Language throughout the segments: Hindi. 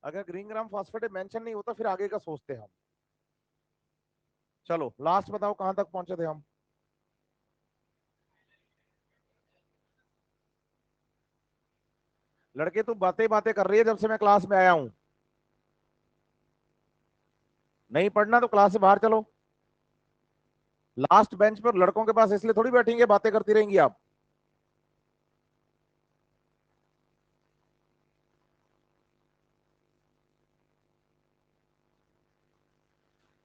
अगर ग्रीन ग्राम फॉस्फेट मेंशन नहीं होता फिर आगे का सोचते हम। चलो लास्ट बताओ कहां तक पहुंचे थे हम। लड़के तू बातें बातें कर रही है जब से मैं क्लास में आया हूं। नहीं पढ़ना तो क्लास से बाहर चलो। लास्ट बेंच पर लड़कों के पास इसलिए थोड़ी बैठेंगे बातें करती रहेंगी आप।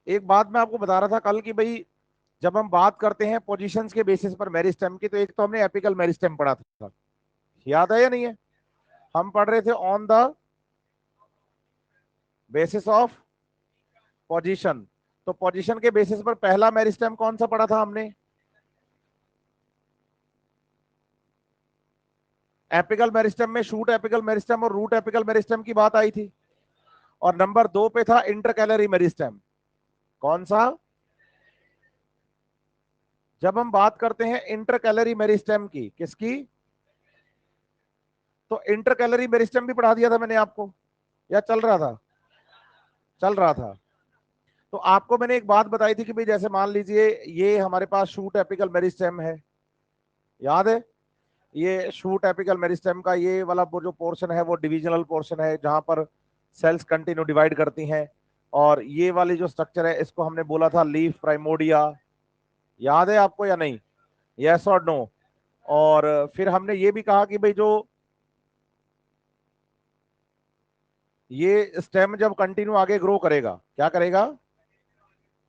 एक बात मैं आपको बता रहा था कल की भाई, जब हम बात करते हैं पोजीशंस के बेसिस पर मेरिस्टेम की, तो एक तो हमने एपिकल मेरिस्टेम पढ़ा था, याद है या नहीं है। हम पढ़ रहे थे on the basis of position. तो पोजीशन के बेसिस पर पहला मेरिस्टेम कौन सा पढ़ा था हमने, एपिकल मेरिस्टेम में शूट एपिकल मेरिस्टेम और रूट एपिकल मेरिस्टेम की बात आई थी। और नंबर 2 पे था इंटरकैलरी मेरिस्टेम। कौन सा, जब हम बात करते हैं इंटरकैलरी मेरिस्टेम की, किसकी, तो इंटरकैलरी मेरिस्टेम भी पढ़ा दिया था मैंने आपको, या चल रहा था, चल रहा था। तो आपको मैंने एक बात बताई थी कि भाई जैसे मान लीजिए ये हमारे पास शूट एपिकल मेरिस्टेम है, याद है, ये शूट एपिकल मेरिस्टेम का ये वाला वो जो पोर्शन है वो डिविजनल पोर्शन है जहां पर सेल्स कंटिन्यू डिवाइड करती हैं। और ये वाली जो स्ट्रक्चर है इसको हमने बोला था लीफ प्राइमोडिया, याद है आपको या नहीं, यस और नो। और फिर हमने ये भी कहा कि भाई जो ये स्टेम जब कंटिन्यू आगे ग्रो करेगा, क्या करेगा,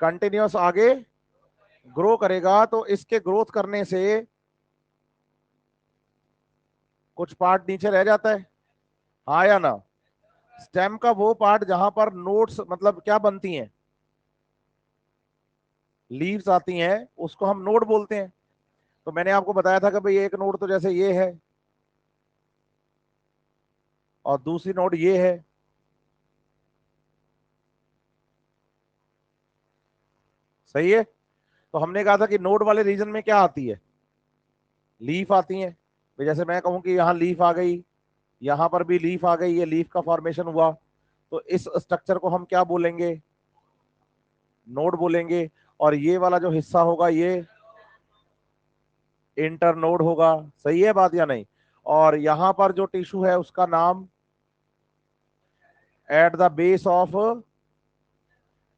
कंटिन्यूअस आगे ग्रो करेगा, तो इसके ग्रोथ करने से कुछ पार्ट नीचे रह जाता है, हाँ या ना। स्टेम का वो पार्ट जहां पर नोट्स मतलब क्या बनती हैं, लीव्स आती हैं, उसको हम नोड बोलते हैं। तो मैंने आपको बताया था कि भाई एक नोड तो जैसे ये है और दूसरी नोड ये है, सही है। तो हमने कहा था कि नोड वाले रीजन में क्या आती है, लीफ आती है। तो जैसे मैं कहूं कि यहाँ लीफ आ गई, यहां पर भी लीफ आ गई, ये लीफ का फॉर्मेशन हुआ, तो इस स्ट्रक्चर को हम क्या बोलेंगे, नोड बोलेंगे। और ये वाला जो हिस्सा होगा ये इंटरनोड होगा, सही है बात या नहीं। और यहां पर जो टिश्यू है उसका नाम at the base of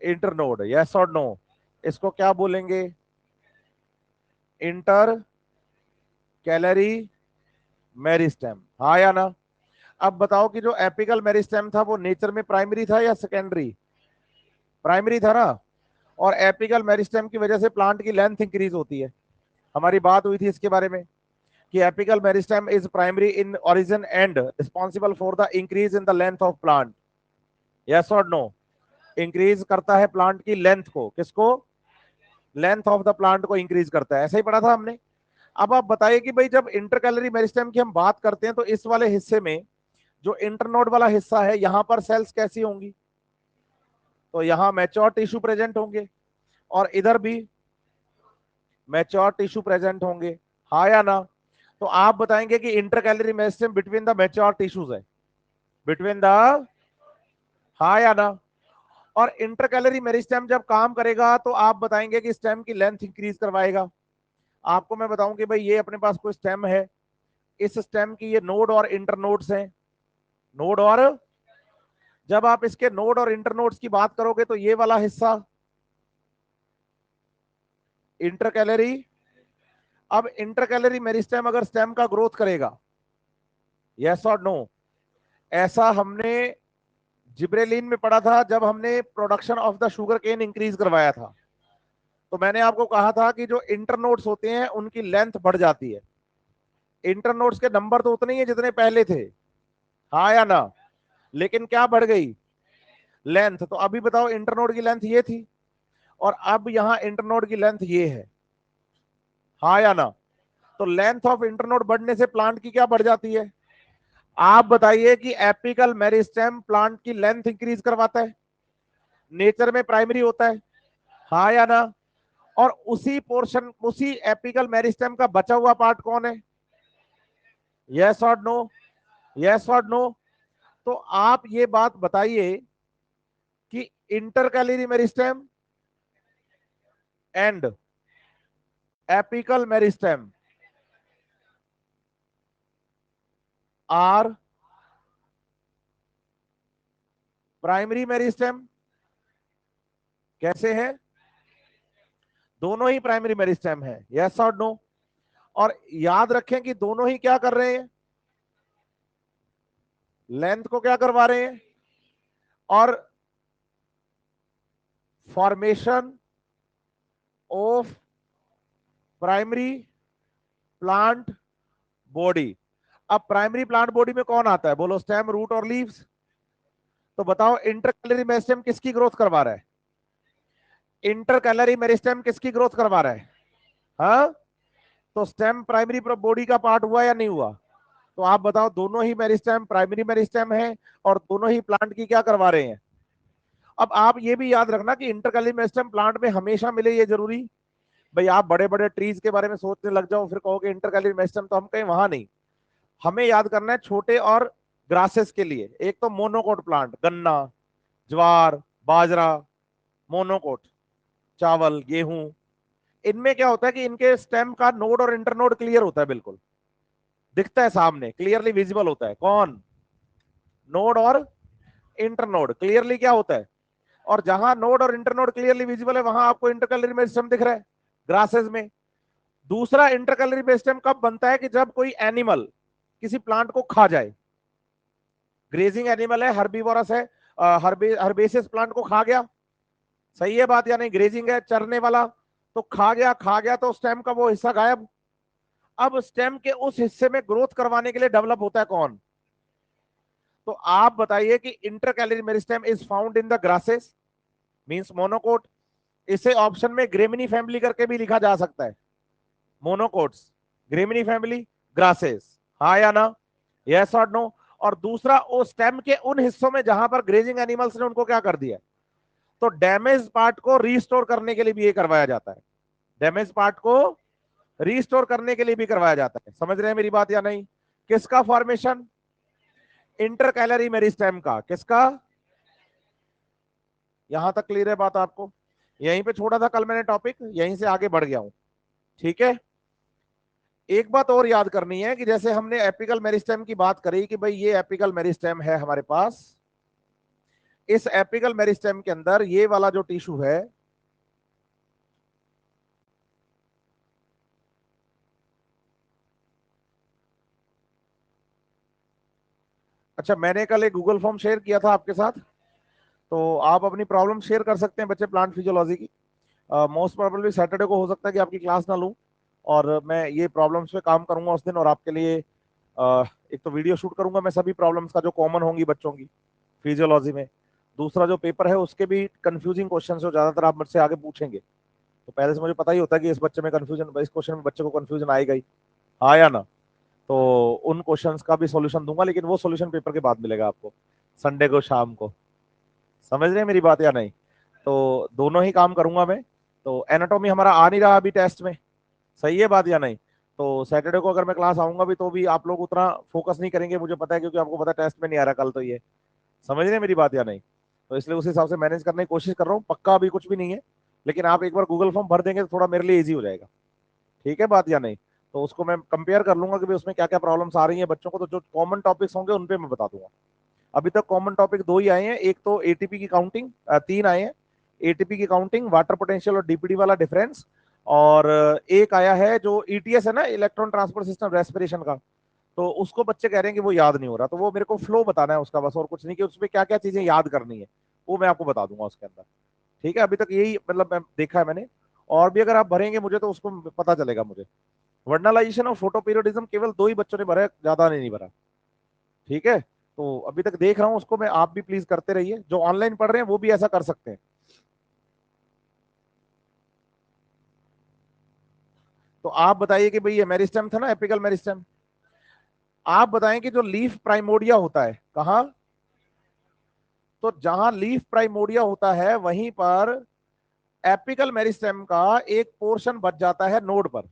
internode, yes और नो, इसको क्या बोलेंगे, इंटर कैलरी मेरिस्टेम, हाँ या ना। अब बताओ कि जो एपिकल मेरिस्टेम था वो नेचर में प्राइमरी था या सेकेंडरी, प्राइमरी था ना। और एपिकल मेरिस्टेम की वजह से प्लांट की लेंथ इंक्रीज होती है, हमारी बात हुई थी इसके बारे में कि apical meristem is primary in origin and responsible for the increase in the length of plant, yes और नो। इंक्रीज करता है प्लांट की लेंथ को, किसको, लेंथ ऑफ द प्लांट को इंक्रीज करता है, ऐसा ही पढ़ा था हमने। अब आप बताइए कि भाई जब इंटरकैलरी मेरिस्टेम की हम बात करते हैं तो इस वाले हिस्से में जो इंटरनोड वाला हिस्सा है यहां पर सेल्स कैसी होंगी, तो यहां मैच्योर टिश्यू प्रेजेंट होंगे और इधर भी मैच्योर टिश्यू प्रेजेंट होंगे, हाँ या ना। तो आप बताएंगे कि intercalary meristem between the mature tissues है, बिटवीन द, हाँ या ना। और इंटरकैलरी मेरिस्टेम जब काम करेगा तो आप बताएंगे कि स्टेम की लेंथ इंक्रीज करवाएगा। आपको मैं बताऊं कि भाई ये अपने पास कोई स्टेम है, इस स्टेम की ये नोड और इंटरनोड्स हैं, नोड और, जब आप इसके नोड और इंटरनोड्स की बात करोगे तो ये वाला हिस्सा इंटरकैलरी। अब इंटरकैलरी मेरिस्टेम अगर स्टेम का ग्रोथ करेगा, यस और नो, ऐसा हमने जिब्रेलिन में पढ़ा था जब हमने production of the sugarcane increase करवाया था। तो मैंने आपको कहा था कि जो इंटरनोड्स होते हैं उनकी लेंथ बढ़ जाती है, इंटरनोड्स के नंबर तो उतने ही है जितने पहले थे, हाँ या ना, लेकिन क्या बढ़ गई, लेंथ। तो अभी बताओ इंटरनोड की लेंथ ये थी और अब यहां इंटरनोड की लेंथ ये है, हाँ या ना। तो लेंथ ऑफ इंटरनोड बढ़ने से प्लांट की क्या बढ़ जाती है, आप बताइए कि एपिकल मेरिस्टेम प्लांट की लेंथ इंक्रीज करवाता है, नेचर में प्राइमरी होता है, हाँ या ना। और उसी पोर्शन उसी एपिकल मेरिस्टेम का बचा हुआ पार्ट कौन है, यस और नो, यस और नो। तो आप ये बात बताइए कि intercalary meristem and apical meristem are primary meristem कैसे है? दोनों ही प्राइमरी मेरिस्टेम है, यस और नो? और याद रखें कि दोनों ही क्या कर रहे हैं, लेंथ को क्या करवा रहे हैं, और formation of primary plant body. अब प्राइमरी प्लांट बॉडी में कौन आता है, बोलो? स्टेम, रूट और लीव्स। तो बताओ इंटरकैलरी मेरिस्टेम किसकी ग्रोथ करवा रहा है? इंटरकैलरी मेरिस्टेम किसकी ग्रोथ करवा रहा है? हाँ, तो स्टेम प्राइमरी बॉडी का पार्ट हुआ या नहीं हुआ? तो आप बताओ, दोनों ही मेरिस्टेम प्राइमरी मेरिस्टेम है और दोनों ही प्लांट की क्या करवा रहे हैं? अब आप ये भी याद रखना कि इंटरकैलरी मेरिस्टेम प्लांट में हमेशा मिले, ये जरूरी? भाई आप बड़े बड़े ट्रीज के बारे में सोचने लग जाओ, फिर कहोगे इंटरकैलरी मेरिस्टेम, तो हम कहीं वहां नहीं। हमें याद करना है छोटे और ग्रासेस के लिए। एक तो मोनोकोट प्लांट, गन्ना, ज्वार, बाजरा, मोनोकोट, चावल, गेहूं। इनमें क्या होता है कि इनके स्टेम का नोड और इंटरनोड क्लियर होता है, बिल्कुल दिखता है सामने, क्लियरली विजिबल होता है। कौन? नोड और इंटरनोड क्लियरली क्या होता है। और जहां नोड और इंटरनोड क्लियरली विजिबल है, वहां आपको इंटरकैलरी मेरिस्टेम दिख रहा है, ग्रासेस में। दूसरा इंटरकैलरी मेरिस्टेम कब बनता है? कि जब कोई एनिमल किसी प्लांट को खा जाए। ग्रेजिंग एनिमल है, हर्बीवोरस है, हर्बेसियस प्लांट को खा गया, सही है बात या नहीं? ग्रेजिंग है, चरने वाला, तो खा गया तो स्टेम का वो हिस्सा गायब। अब स्टेम के उस हिस्से में ग्रोथ करवाने के लिए डेवलप होता है कौन? तो आप बताइए कि intercalary meristem is found in the grasses, means monocot. इसे ऑप्शन में ग्रेमिनी फैमिली करके भी लिखा जा सकता है, मोनोकोट्स, ग्रेमिनी फैमिली, ग्रासेस। हाँ या ना, यस और नो? और दूसरा, वो स्टेम के उन हिस्सों में जहां पर ग्रेजिंग एनिमल्स ने उनको क्या कर दिया, तो डैमेज पार्ट को रीस्टोर करने के लिए भी ये करवाया जाता है। डैमेज पार्ट को रीस्टोर करने के लिए भी करवाया जाता है। समझ रहे हैं मेरी बात या नहीं? किसका फॉर्मेशन? इंटरकैलरी मेरिस्टेम का। किसका? यहां तक क्लियर है बात आपको? यहीं पे छोड़ा था कल मैंने टॉपिक, यहीं से आगे बढ़ गया हूं, ठीक है? एक बात और याद करनी है कि जैसे हमने एपिकल मेरिस्टेम की बात करी कि भाई ये एपिकल मेरिस्टेम है हमारे पास, इस एपिकल मेरिस्टेम के अंदर ये वाला जो टिश्यू है, अच्छा मैंने कल एक गूगल फॉर्म शेयर किया था आपके साथ, तो आप अपनी प्रॉब्लम शेयर कर सकते हैं बच्चे, प्लांट फिजियोलॉजी की। मोस्ट प्रोबेबली सैटरडे को हो सकता है कि आपकी क्लास ना लूं, और मैं ये प्रॉब्लम्स पे काम करूंगा उस दिन, और आपके लिए एक तो वीडियो शूट करूंगा मैं सभी प्रॉब्लम्स का जो कॉमन होंगी बच्चों की फिजियोलॉजी में। दूसरा जो पेपर है उसके भी कंफ्यूजिंग क्वेश्चन जो ज्यादातर आप मुझसे आगे पूछेंगे, तो पहले से मुझे पता ही होता है कि इस बच्चे में कंफ्यूजन, इस क्वेश्चन में बच्चे को कंफ्यूजन आएगा ही, हाँ या ना? तो उन क्वेश्चंस का भी सॉल्यूशन दूंगा, लेकिन वो सॉल्यूशन पेपर के बाद मिलेगा आपको, संडे को शाम को। समझ रहे हैं मेरी बात या नहीं? तो दोनों ही काम करूंगा मैं। तो एनाटॉमी हमारा आ नहीं रहा अभी टेस्ट में, सही है बात या नहीं? तो सैटरडे को अगर मैं क्लास आऊंगा भी, तो भी आप लोग उतना फोकस नहीं करेंगे, मुझे पता है, क्योंकि आपको पता है टेस्ट में नहीं आ रहा कल, तो ये समझ रहे हैं मेरी बात या नहीं? तो इसलिए उस हिसाब से मैनेज करने की कोशिश कर रहा हूँ, पक्का अभी कुछ भी नहीं है, लेकिन आप एक बार गूगल फॉर्म भर देंगे तो थोड़ा मेरे लिए ईजी हो जाएगा, ठीक है बात या नहीं? तो उसको मैं कंपेयर कर लूंगा कि भाई उसमें क्या क्या प्रॉब्लम्स आ रही हैं बच्चों को, तो जो कॉमन टॉपिक्स होंगे उन पे मैं बता दूंगा। अभी तक कॉमन टॉपिक दो ही आए हैं, एक तो एटीपी की काउंटिंग, तीन आए हैं, एटीपी की काउंटिंग, वाटर पोटेंशियल और डीपीडी वाला डिफरेंस, और एक आया है जो ईटीएस है ना, इलेक्ट्रॉन ट्रांसपोर्ट सिस्टम रेस्पिरेशन का, तो उसको बच्चे कह रहे हैं कि वो याद नहीं हो रहा, तो वो मेरे को फ्लो बताना है उसका बस, और कुछ नहीं, कि उसमें क्या क्या चीजें याद करनी है वो मैं आपको बता दूंगा उसके अंदर, ठीक है? अभी तक यही मतलब मैं देखा है मैंने, और भी अगर आप भरेंगे मुझे तो उसको पता चलेगा मुझे। वर्नलाइजेशन और फोटो पीरियडिज्म केवल दो ही बच्चों ने भरा है, ज्यादा ने नहीं भरा, ठीक है? तो अभी तक देख रहा हूं उसको मैं, आप भी प्लीज करते रहिए, जो ऑनलाइन पढ़ रहे हैं वो भी ऐसा कर सकते हैं। तो आप बताइए कि भाई ये मेरिस्टेम था ना, एपिकल मेरिस्टेम, आप बताएं कि जो लीफ प्राइमोडिया होता है कहाँ, तो जहां लीफ प्राइमोडिया होता है वहीं पर एपिकल मेरिस्टेम का एक पोर्शन बच जाता है नोड पर।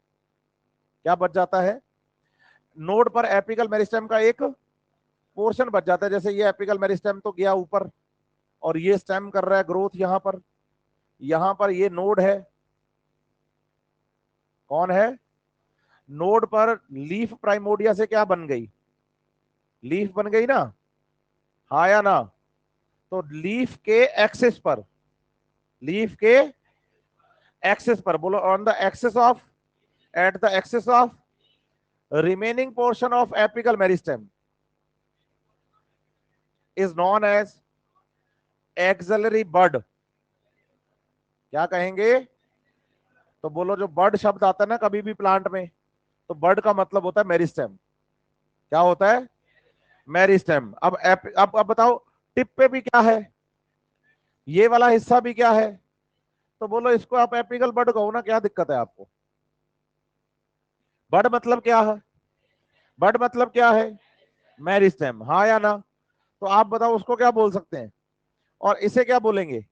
क्या बच जाता है? नोड पर एपिकल मेरिस्टेम का एक पोर्शन बच जाता है। जैसे ये एपिकल मेरिस्टेम तो गया ऊपर और ये स्टेम कर रहा है ग्रोथ यहां पर ये नोड है, कौन है, नोड पर लीफ प्राइमोडिया से क्या बन गई, लीफ बन गई ना, हाँ या ना। तो लीफ के एक्सिस पर, लीफ के एक्सिस पर बोलो, on the axis of, eight the axis of remaining portion of apical meristem is known as axillary bud। क्या कहेंगे, तो बोलो जो बर्ड शब्द आता है ना कभी भी प्लांट में, तो बर्ड का मतलब होता है मेरिस्टेम। क्या होता है, मेरिस्टेम। अब बताओ टिप पे भी क्या है, ये वाला हिस्सा भी क्या है, तो बोलो इसको आप एपिकल बर्ड कहो ना, क्या दिक्कत है आपको। बर्ड मतलब क्या है, बर्ड मतलब क्या है, मेरिस्टेम, हाँ या ना। तो आप बताओ उसको क्या बोल सकते हैं, और इसे क्या बोलेंगे,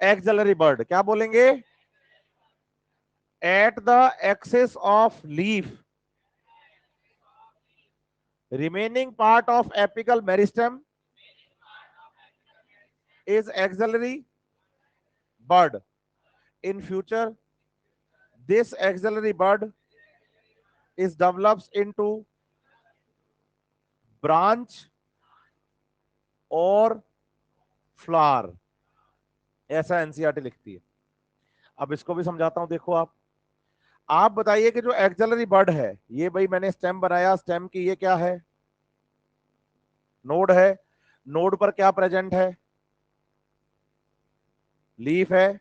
एक्सिलरी बर्ड। क्या बोलेंगे, eight the axis of leaf remaining part of apical meristem is axillary bud। In future this axillary bud is develops into branch और फ्लावर, ऐसा एनसीईआरटी लिखती है। अब इसको भी समझाता हूं, देखो आप बताइए कि जो एक्सिलरी बर्ड है, ये भाई मैंने स्टेम बनाया, स्टेम की ये क्या है, नोड है, नोड पर क्या प्रेजेंट है, लीफ है,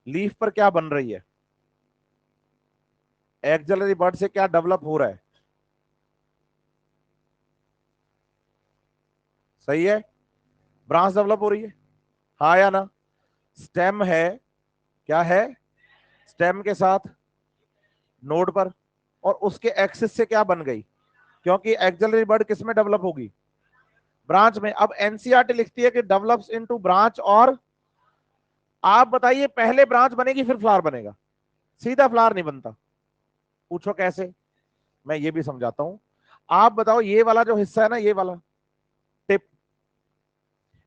लीफ पर क्या बन रही है, एक्सिलरी बर्ड से क्या डेवलप हो रहा है, सही है, ब्रांच डेवलप हो रही है, हाँ या ना। स्टेम है, क्या है, स्टेम के साथ नोड पर, और उसके एक्सिस से क्या बन गई, क्योंकि एक्सिलरी बर्ड किस में डेवलप होगी, ब्रांच में। अब एनसीईआरटी लिखती है कि डेवलप्स इनटू ब्रांच, और आप बताइए पहले ब्रांच बनेगी फिर फ्लावर बनेगा, सीधा फ्लावर नहीं बनता। पूछो कैसे, मैं ये भी समझाता हूं। आप बताओ ये वाला जो हिस्सा है ना, ये वाला टिप,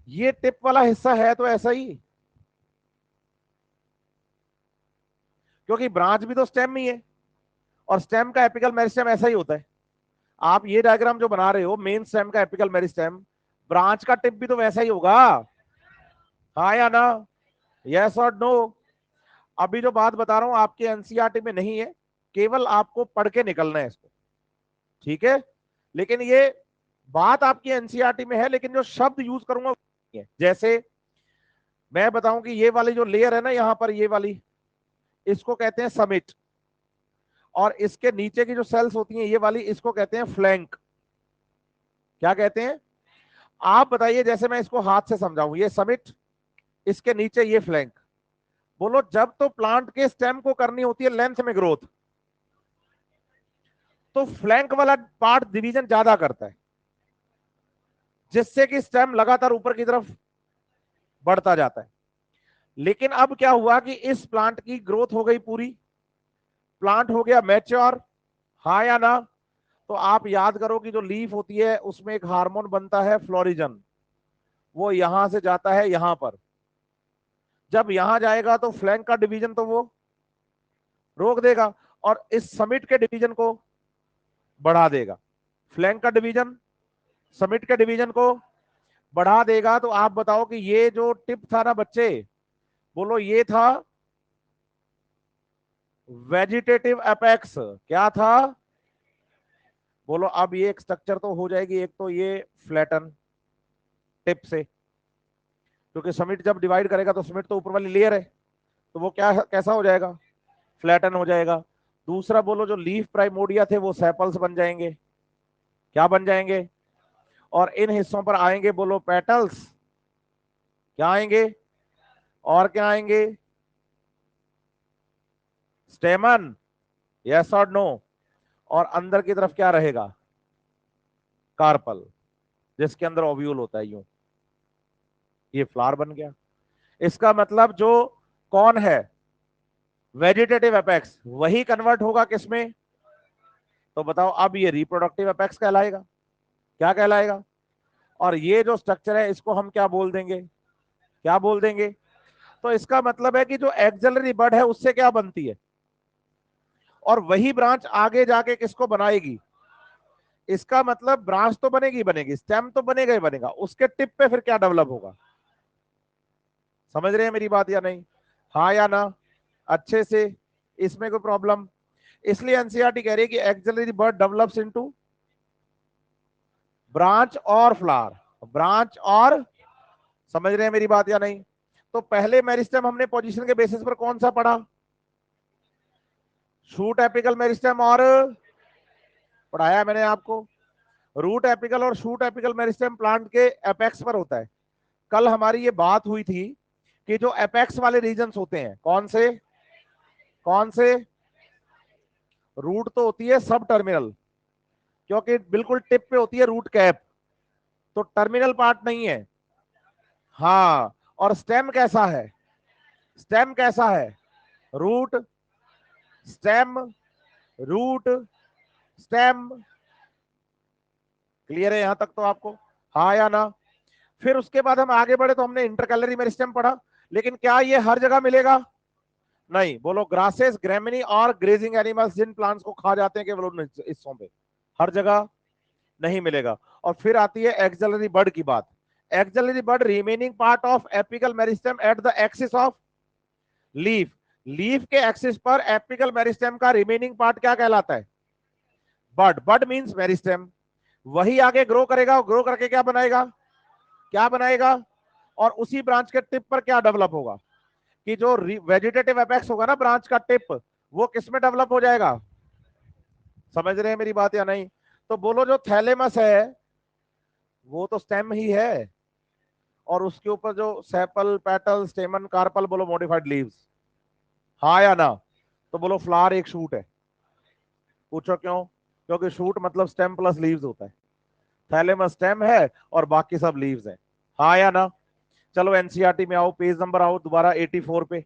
ये टिप वाला हिस्सा है तो ऐसा ही, क्योंकि ब्रांच भी तो स्टेम में ही है, और स्टेम का एपिकल मेरिस्टेम ऐसा ही होता है। आप ये डायग्राम जो बना रहे हो मेन स्टेम का एपिकल मेरिस्टेम, ब्रांच का टिप भी तो वैसा ही होगा, हाँ या ना, यस और नो। अभी जो बात बता रहा हूं आपके एनसीईआरटी में नहीं है, केवल आपको पढ़ के निकलना है इसको, ठीक है। लेकिन ये बात आपकी एनसीईआरटी में है, लेकिन जो शब्द यूज करूंगा जैसे मैं बताऊं कि ये वाली जो लेयर है ना यहां पर, ये वाली, इसको कहते हैं समिट, और इसके नीचे की जो सेल्स होती हैं ये वाली, इसको कहते हैं फ्लैंक। क्या कहते हैं, आप बताइए, जैसे मैं इसको हाथ से समझाऊं, ये समिट, इसके नीचे ये फ्लैंक। बोलो जब तो प्लांट के स्टेम को करनी होती है लेंथ में ग्रोथ, तो फ्लैंक वाला पार्ट डिवीजन ज्यादा करता है, जिससे कि स्टेम लगातार ऊपर की तरफ बढ़ता जाता है। लेकिन अब क्या हुआ कि इस प्लांट की ग्रोथ हो गई पूरी, प्लांट हो गया मैच्योर, हाँ या ना। तो आप याद करो कि जो लीफ होती है उसमें एक हार्मोन बनता है फ्लोरिजन, वो यहां से जाता है यहां पर, जब यहां जाएगा तो फ्लैंक का डिवीजन तो वो रोक देगा, और इस समिट के डिवीजन को बढ़ा देगा। फ्लैंक का डिवीजन समिट के डिवीजन को बढ़ा देगा। तो आप बताओ कि ये जो टिप था ना बच्चे, बोलो ये था वेजिटेटिव एपेक्स, क्या था, बोलो अब ये एक स्ट्रक्चर तो हो जाएगी, एक तो ये फ्लैटन टिप से, क्योंकि समिट जब डिवाइड करेगा तो समिट तो ऊपर वाली लेयर है, तो वो क्या कैसा हो जाएगा, फ्लैटन हो जाएगा। दूसरा बोलो जो लीफ प्राइमोडिया थे वो सेपल्स बन जाएंगे, क्या बन जाएंगे, और इन हिस्सों पर आएंगे बोलो पेटल्स, क्या आएंगे, और क्या आएंगे, स्टेमन, यस और नो। और अंदर की तरफ क्या रहेगा, कार्पल, जिसके अंदर ओव्यूल होता है, यूं, ये फ्लावर बन गया। इसका मतलब जो कौन है, वेजिटेटिव एपेक्स, वही कन्वर्ट होगा किसमें, तो बताओ अब ये रिप्रोडक्टिव एपेक्स कहलाएगा, क्या कहलाएगा, और ये जो स्ट्रक्चर है इसको हम क्या बोल देंगे, क्या बोल देंगे? तो इसका मतलब है कि जो एक्सिलरी बड है उससे क्या बनती है, और वही ब्रांच आगे जाके किसको बनाएगी। इसका मतलब ब्रांच तो बनेगी बनेगी, स्टेम तो बनेगा ही बनेगा, उसके टिप पे फिर क्या डेवलप होगा। समझ रहे हैं मेरी बात या नहीं, हाँ या ना, अच्छे से, इसमें कोई प्रॉब्लम? इसलिए एनसीईआरटी कह रही है कि एक्सिलरी बड डेवलप्स इनटू ब्रांच और फ्लावर, ब्रांच और, समझ रहे हैं मेरी बात या नहीं। तो पहले मेरिस्टेम हमने पोजीशन के बेसिस पर कौन सा पढ़ा, शूट एपिकल मेरिस्टेम, और पढ़ाया मैंने आपको रूट एपिकल और शूट एपिकल मेरिस्टेम प्लांट के एपेक्स पर होता है। कल हमारी ये बात हुई थी कि जो एपेक्स वाले रीजन्स होते हैं कौन से, कौन से, रूट तो होती है सब टर्मिनल, क्योंकि बिल्कुल टिप पे होती है रूट कैप, तो टर्मिनल पार्ट नहीं है। हाँ, और स्टेम कैसा है, स्टेम कैसा है, root stem, root stem, clear है यहां तक तो आपको, हाँ या ना। फिर उसके बाद हम आगे बढ़े तो हमने इंटरकैलरी मेरिस्टेम पढ़ा, लेकिन क्या ये हर जगह मिलेगा, नहीं, बोलो, ग्रासेस, ग्रेमिनी और ग्रेजिंग एनिमल्स जिन प्लांट्स को खा जाते हैं केवल उन हिस्सों पे, हर जगह नहीं मिलेगा। और फिर आती है एक्सिलरी बड की बात। Axillary bud remaining part of apical meristem at the axis of leaf, leaf के एक्सिस पर एपिकल मेरिस्टेम का रिमेनिंग पार्ट क्या कहलाता है, बड, बड मींस मेरिस्टेम, वही आगे ग्रो करेगा, ग्रो करके क्या बनाएगा, क्या बनाएगा, और उसी ब्रांच के टिप पर क्या डेवलप होगा, कि जो वेजिटेटिव एपेक्स होगा ना ब्रांच का टिप, वो किसमें डेवलप हो जाएगा। समझ रहे हैं मेरी बात या नहीं। तो बोलो जो थैलेमस है वो तो स्टेम ही है, और उसके ऊपर जो सेपल, पेटल, स्टेमन, कार्पल, बोलो मॉडिफाइड लीव्स, हाँ या ना। तो बोलो फ्लावर एक शूट है, पूछो क्यों, क्योंकि शूट मतलब स्टेम प्लस लीव्स होता है, थैलेमस स्टेम है और बाकी सब लीव्स हैं, हाँ या ना। चलो एनसीईआरटी में आओ, पेज नंबर आओ दोबारा 84 पे,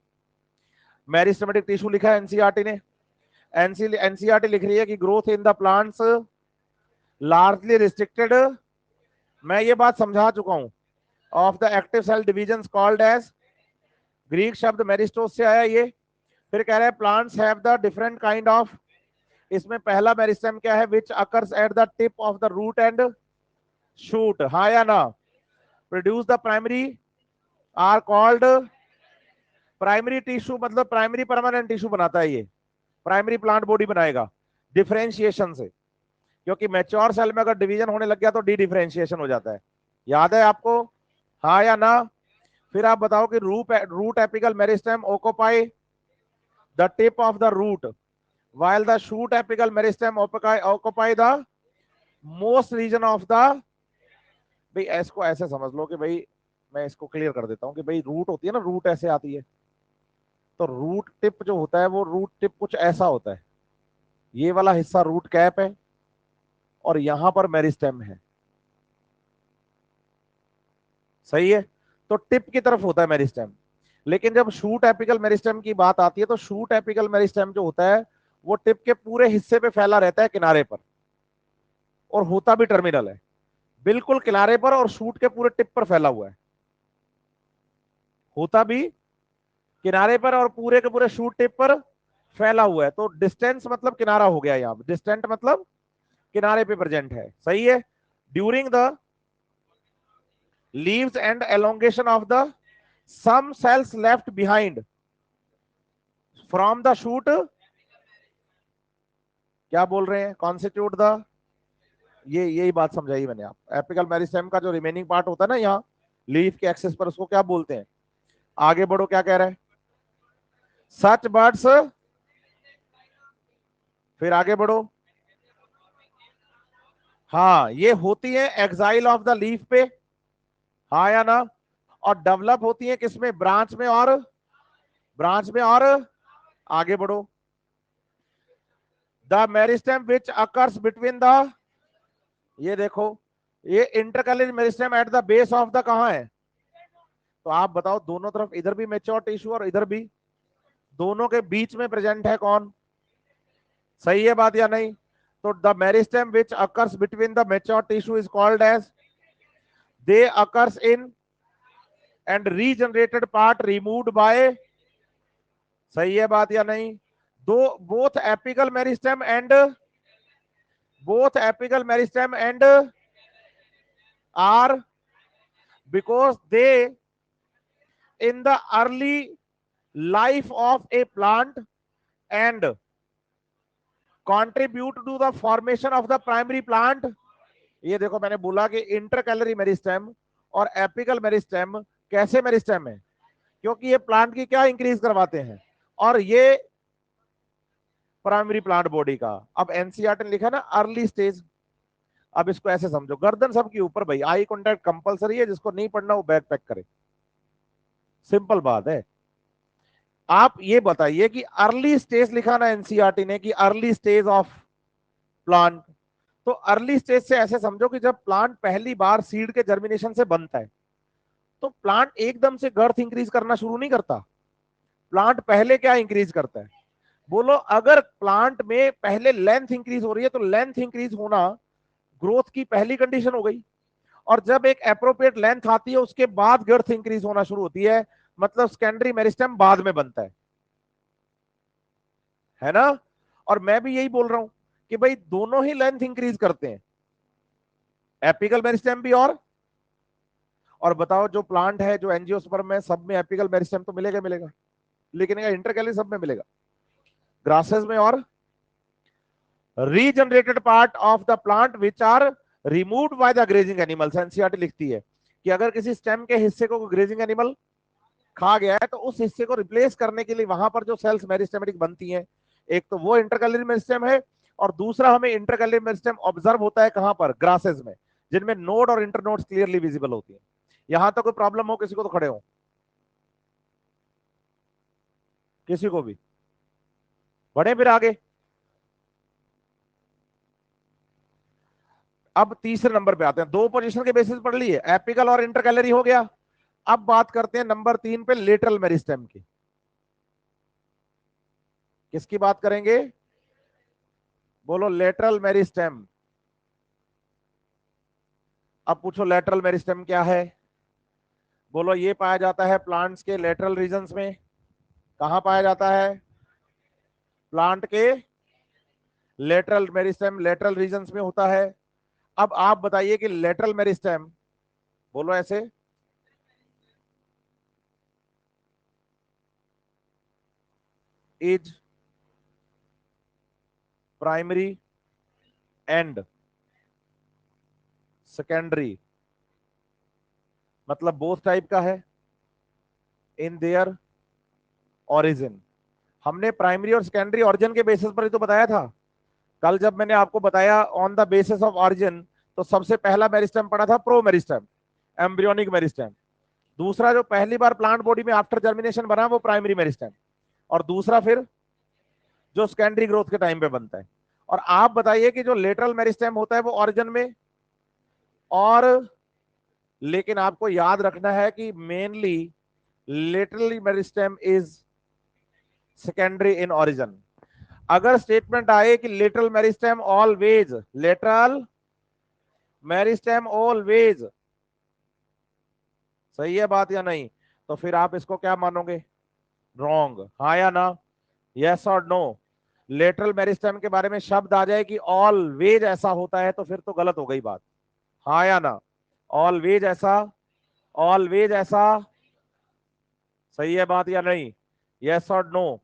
मेरिस्टेमेटिक टिश्यू लिखा है एनसीईआरटी ने। एनसीईआरटी लिख रही है कि growth in the plants largely restricted, मैं ये बात समझा चुका हूं, of the active cell division called as, Greek शब्द मेरिस्टोस से आया ये। फिर कह रहे हैं plants have the different kind of, इसमें पहला मेरिस्टेम क्या है, which occurs at the tip of the root and shoot, हाँ या ना। Produce the primary are called, primary tissue मतलब प्राइमरी परमानेंट टिश्यू बनाता है ये, प्राइमरी प्लांट बॉडी बनाएगा डिफरेंशिएशन से, क्योंकि मैच्योर सेल में अगर डिवीजन होने लग गया तो डी डिफरेंशिएशन हो जाता है, याद है आपको, हाँ या ना। फिर आप बताओ कि root apical meristem occupy the tip of the root while the shoot apical meristem occupy the most region of the, भाई इसको ऐसे समझ लो कि भाई, मैं इसको क्लियर कर देता हूं कि भाई रूट होती है ना, रूट ऐसे आती है, तो रूट टिप जो होता है वो रूट टिप कुछ ऐसा होता है, ये वाला हिस्सा रूट कैप है और यहां पर मेरिस्टेम है, सही है, तो टिप की तरफ होता है मेरिस्टेम। लेकिन जब शूट एपिकल मेरिस्टेम की बात आती है तो शूट एपिकल मेरिस्टेम जो होता है वो टिप के पूरे हिस्से पे फैला रहता है किनारे पर, और होता भी टर्मिनल है, बिल्कुल किनारे पर और शूट के पूरे टिप पर फैला हुआ है, होता भी किनारे पर और पूरे के पूरे शूट टिप पर फैला हुआ है। तो डिस्टेंस मतलब किनारा हो गया, यहां डिस्टेंट मतलब किनारे पे प्रेजेंट है, सही है। During the leaves and elongation of the some cells left behind from the shoot, क्या बोल रहे हैं, कॉन्स्टिट्यूट द, ये यही बात समझाई मैंने आप, एपिकल मेरिस्टेम का जो रिमेनिंग पार्ट होता है ना यहाँ लीफ के एक्सेस पर, उसको क्या बोलते हैं, आगे बढ़ो, क्या कह रहा है, सच बर्ड्स, फिर आगे बढ़ो, हाँ ये होती है एक्साइल ऑफ द लीफ पे, हाँ या ना, और डेवलप होती है किसमें, ब्रांच में, और ब्रांच में, और आगे बढ़ो, the meristem which occurs between the, ये देखो, ये intercalary meristem at the base of the कहां है, तो आप बताओ दोनों तरफ, इधर भी मैच्योर टिश्यू और इधर भी, दोनों के बीच में प्रेजेंट है कौन, सही है बात या नहीं। तो the meristem which occurs between the mature tissue is called as, they occurs in and regenerated part removed by, सही है बात या नहीं? दो both apical meristem and are because they in the early life of a plant and contribute to the formation of the primary plant। ये देखो मैंने बोला कि इंटरकैलरी मेरिस्टेम और एपिकल मेरिस्टेम कैसे मेरिस्टेम है, क्योंकि ये प्लांट की क्या इंक्रीज करवाते हैं, और ये प्राइमरी प्लांट बॉडी का। अब एनसीईआरटी ने लिखा ना अर्ली स्टेज। अब इसको ऐसे समझो, गर्दन सबके ऊपर भाई, आई कॉन्टैक्ट कंपलसरी है, जिसको नहीं पढ़ना वो बैग पैक करे, सिंपल बात है। आप ये बताइए कि अर्ली स्टेज लिखा ना एनसीईआरटी ने कि अर्ली स्टेज ऑफ प्लांट, तो अर्ली स्टेज से ऐसे समझो कि जब प्लांट पहली बार सीड के जर्मिनेशन से बनता है, तो प्लांट एकदम से गर्थ इंक्रीज करना शुरू नहीं करता। प्लांट पहले क्या इंक्रीज करता है, बोलो अगर प्लांट में पहले लेंथ इंक्रीज हो रही है, तो लेंथ इंक्रीज होना ग्रोथ की पहली कंडीशन हो गई, और जब एक एप्रोप्रिएट लेंथ आती है उसके बाद गर्थ इंक्रीज होना शुरू होती है, मतलब सेकेंडरी मेरिस्टेम बाद में बनता है ना? और मैं भी यही बोल रहा हूं कि भाई दोनों ही लेंथ इंक्रीज करते हैं, एपिकल मेरिस्टेम भी और बताओ जो प्लांट है, जो एंजियोस्पर्म है, सब में एपिकल मेरिस्टेम तो मिलेगा मिलेगा, लेकिन इंटरकैलरी सब में मिलेगा, ग्रासेस में और regenerated part of the plant which are removed by the grazing animals. NCERT लिखती है कि अगर किसी स्टेम के हिस्से को ग्रेजिंग एनिमल खा गया है, तो उस हिस्से को रिप्लेस करने के लिए वहां पर जो सेल्स मेरिस्टेमेटिक बनती हैं, एक तो वो इंटरकैलरी मेरिस्टेम है, और दूसरा हमें इंटरकैलरी मेरिस्टेम ऑब्जर्व होता है कहां पर, ग्रासेस में, जिनमें नोड और इंटरनोड्स क्लियरली विजिबल होती है। यहां तक कोई प्रॉब्लम हो किसी को तो खड़े हो, किसी को भी बढ़े फिर आगे। अब तीसरे नंबर पे आते हैं, दो पोजीशन के बेसिस पढ़ लिए, एपिकल और इंटरकैलरी हो गया। अब बात करते हैं नंबर 3 पे लेटरल मेरिस्टेम की। किसकी बात करेंगे, बोलो लेटरल मेरिस्टेम। अब पूछो लेटरल मेरिस्टेम क्या है, बोलो ये पाया जाता है प्लांट्स के लेटरल रीजन्स में। कहां पाया जाता है, प्लांट के लेटरल मेरिस्टेम लेटरल रीजन्स में होता है। अब आप बताइए कि लेटरल मेरिस्टेम, बोलो ऐसे, इज प्राइमरी एंड सेकेंडरी, मतलब बोथ टाइप का है इन देयर ओरिजिन। हमने प्राइमरी और सेकेंडरी ओरिजिन के बेसिस पर ही तो बताया था कल, जब मैंने आपको बताया on the basis of origin, तो सबसे पहला मेरिस्टेम पढ़ा था प्रो मेरिस्टेम, एम्ब्रियोनिक मेरिस्टेम। दूसरा जो पहली बार प्लांट बॉडी में आफ्टर जर्मिनेशन बना वो प्राइमरी मेरिस्टेम, और दूसरा फिर जो सेकेंडरी ग्रोथ के टाइम पे बनता है। और आप बताइए कि जो लेटरल मेरिस्टेम होता है वो ओरिजिन में, और लेकिन आपको याद रखना है कि mainly lateral meristem is secondary in origin. अगर स्टेटमेंट आए कि lateral meristem always, lateral meristem always, सही है बात या नहीं, तो फिर आप इसको क्या मानोगे, रॉन्ग, हाँ या ना, यस और नो। लेटरल मेरिस्टेम के बारे में शब्द आ जाए कि ऑलवेज ऐसा होता है, तो फिर तो गलत हो गई बात, हाँ या ना, ऑलवेज ऐसा, ऑलवेज ऐसा, सही है बात या नहीं, यस और नो।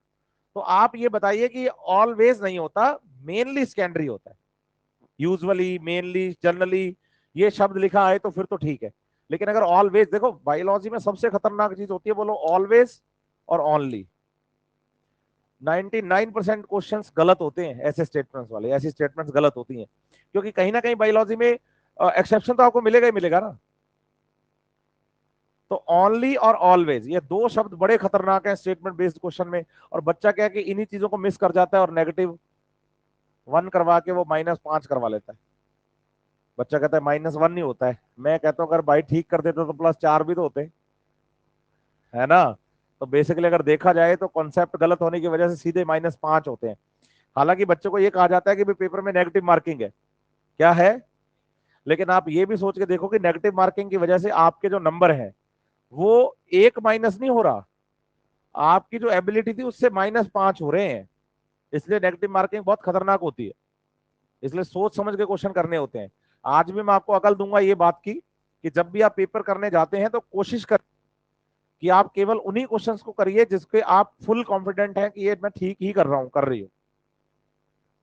तो आप ये बताइए कि ऑलवेज नहीं होता, मेनली सेकेंडरी होता है, यूजुअली, मेनली, जनरली, ये शब्द लिखा है तो फिर तो ठीक है। लेकिन अगर ऑलवेज, देखो बायोलॉजी में सबसे खतरनाक चीज होती है, बोलो ऑलवेज और ओनली। 99% क्वेश्चंस गलत होते हैं ऐसे स्टेटमेंट्स वाले, ऐसी स्टेटमेंट्स गलत होती हैं, क्योंकि कहीं ना कहीं बायोलॉजी में एक्सेप्शन तो आपको मिलेगा ही मिलेगा ना। तो ओनली और ऑलवेज, ये दो शब्द बड़े खतरनाक हैं स्टेटमेंट बेस्ड क्वेश्चन में, और बच्चा क्या है कि इन्हीं चीजों को मिस कर जाता है और -1 करवा के वो -5 करवा लेता है। बच्चा कहता है -1 नहीं होता है, मैं कहता हूँ अगर भाई ठीक कर देते तो +4 भी तो होते, है ना? तो बेसिकली अगर देखा जाए तो कॉन्सेप्ट गलत होने की वजह से सीधे -5 होते हैं। हालांकि बच्चों को ये कहा जाता है कि पेपर में नेगेटिव मार्किंग है, क्या है, लेकिन आप ये भी सोच के देखो कि नेगेटिव मार्किंग की वजह से आपके जो नंबर है वो 1 माइनस नहीं हो रहा, आपकी जो एबिलिटी थी उससे -5 हो रहे हैं। इसलिए नेगेटिव मार्किंग बहुत खतरनाक होती है, इसलिए सोच समझ के क्वेश्चन करने होते हैं। आज भी मैं आपको अकल दूंगा ये बात की कि जब भी आप पेपर करने जाते हैं तो कोशिश कर कि आप केवल उन्हीं क्वेश्चंस को करिए जिसके आप फुल कॉन्फिडेंट हैं कि ये मैं ठीक ही कर रहा हूं, कर रही हूं।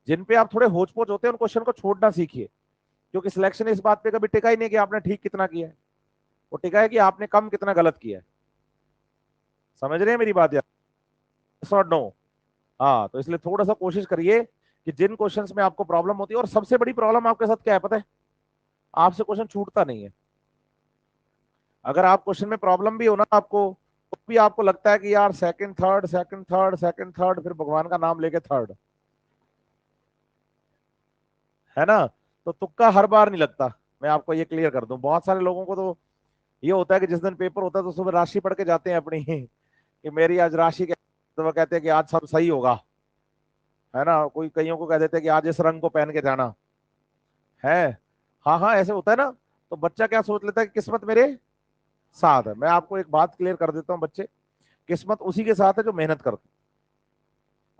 जिन पे आप थोड़े होच पोच होते हैं उन क्वेश्चन को छोड़ना सीखिए, क्योंकि सिलेक्शन इस बात पे कभी टिका ही नहीं कि आपने ठीक कितना किया है, वो टिका है कि आपने कम कितना गलत किया है। समझ रहे हैं मेरी बात यार, और नो? हाँ, तो इसलिए थोड़ा सा कोशिश करिए कि जिन क्वेश्चंस में आपको प्रॉब्लम होती है, और सबसे बड़ी प्रॉब्लम आपके साथ क्या है पता है, आपसे क्वेश्चन छूटता नहीं है। अगर आप क्वेश्चन में प्रॉब्लम भी हो ना आपको, तो भी आपको लगता है कि यार second third second third second third, फिर भगवान का नाम लेके थर्ड, है ना? तो तुक्का हर बार नहीं लगता, मैं आपको ये क्लियर कर दूं। बहुत सारे लोगों को तो ये होता है कि जिस दिन पेपर होता है तो सुबह राशि पढ़ के जाते हैं अपनी कि मेरी आज राशि क्या, तो वो कहते हैं कि आज सब सही होगा, है ना? कोई कईयों को कह देते हैं कि आज इस रंग को पहन के जाना है। हाँ हाँ, ऐसे होता है ना। तो बच्चा क्या सोच लेता है कि किस्मत मेरे साथ है। मैं आपको एक बात क्लियर कर देता हूँ बच्चे, किस्मत उसी के साथ है जो मेहनत करता है,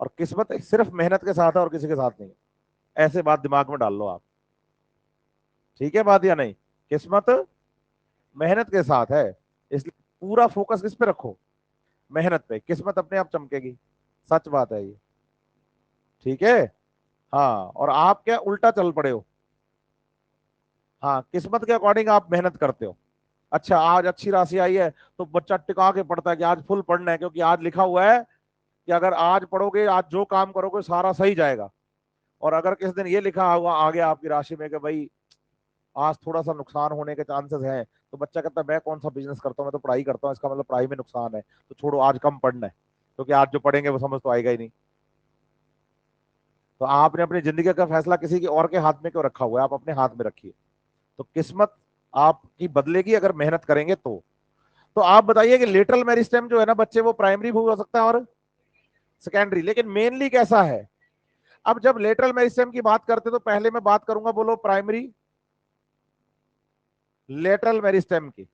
और किस्मत सिर्फ मेहनत के साथ है और किसी के साथ नहीं है। ऐसे बात दिमाग में डाल लो आप, ठीक है बात या नहीं? किस्मत मेहनत के साथ है, इसलिए पूरा फोकस किस पे रखो, मेहनत पे, किस्मत अपने आप चमकेगी। सच बात है ये, ठीक है? हाँ, और आप क्या उल्टा चल पड़े हो। हाँ, किस्मत के अकॉर्डिंग आप मेहनत करते हो। अच्छा, आज अच्छी राशि आई है तो बच्चा टिका के पढ़ता है कि आज फुल पढ़ना है, क्योंकि आज लिखा हुआ है कि अगर आज पढ़ोगे, आज जो काम करोगे सारा सही जाएगा। और अगर किस दिन ये लिखा हुआ आ गया आपकी राशि में कि भाई आज थोड़ा सा नुकसान होने के चांसेस हैं, तो बच्चा कहता है मैं कौन सा बिजनेस करता हूँ, मैं तो पढ़ाई करता हूँ, इसका मतलब पढ़ाई में नुकसान है, तो छोड़ो आज कम पढ़ना है, क्योंकि आज जो पढ़ेंगे वो समझ तो आएगा ही नहीं। तो आपने अपनी जिंदगी का फैसला किसी के और के हाथ में क्यों रखा हुआ है, आप अपने हाथ में रखिए। तो किस्मत आपकी बदलेगी अगर मेहनत करेंगे तो आप बताइए कि लेटरल मेरिस्टेम जो है ना बच्चे, वो प्राइमरी भी हो सकता है और सेकेंडरी, लेकिन मेनली कैसा है? अब जब लेटरल मेरिस्टेम की बात करते तो पहले मैं बात करूंगा, बोलो प्राइमरी लेटरल मेरिस्टेम की।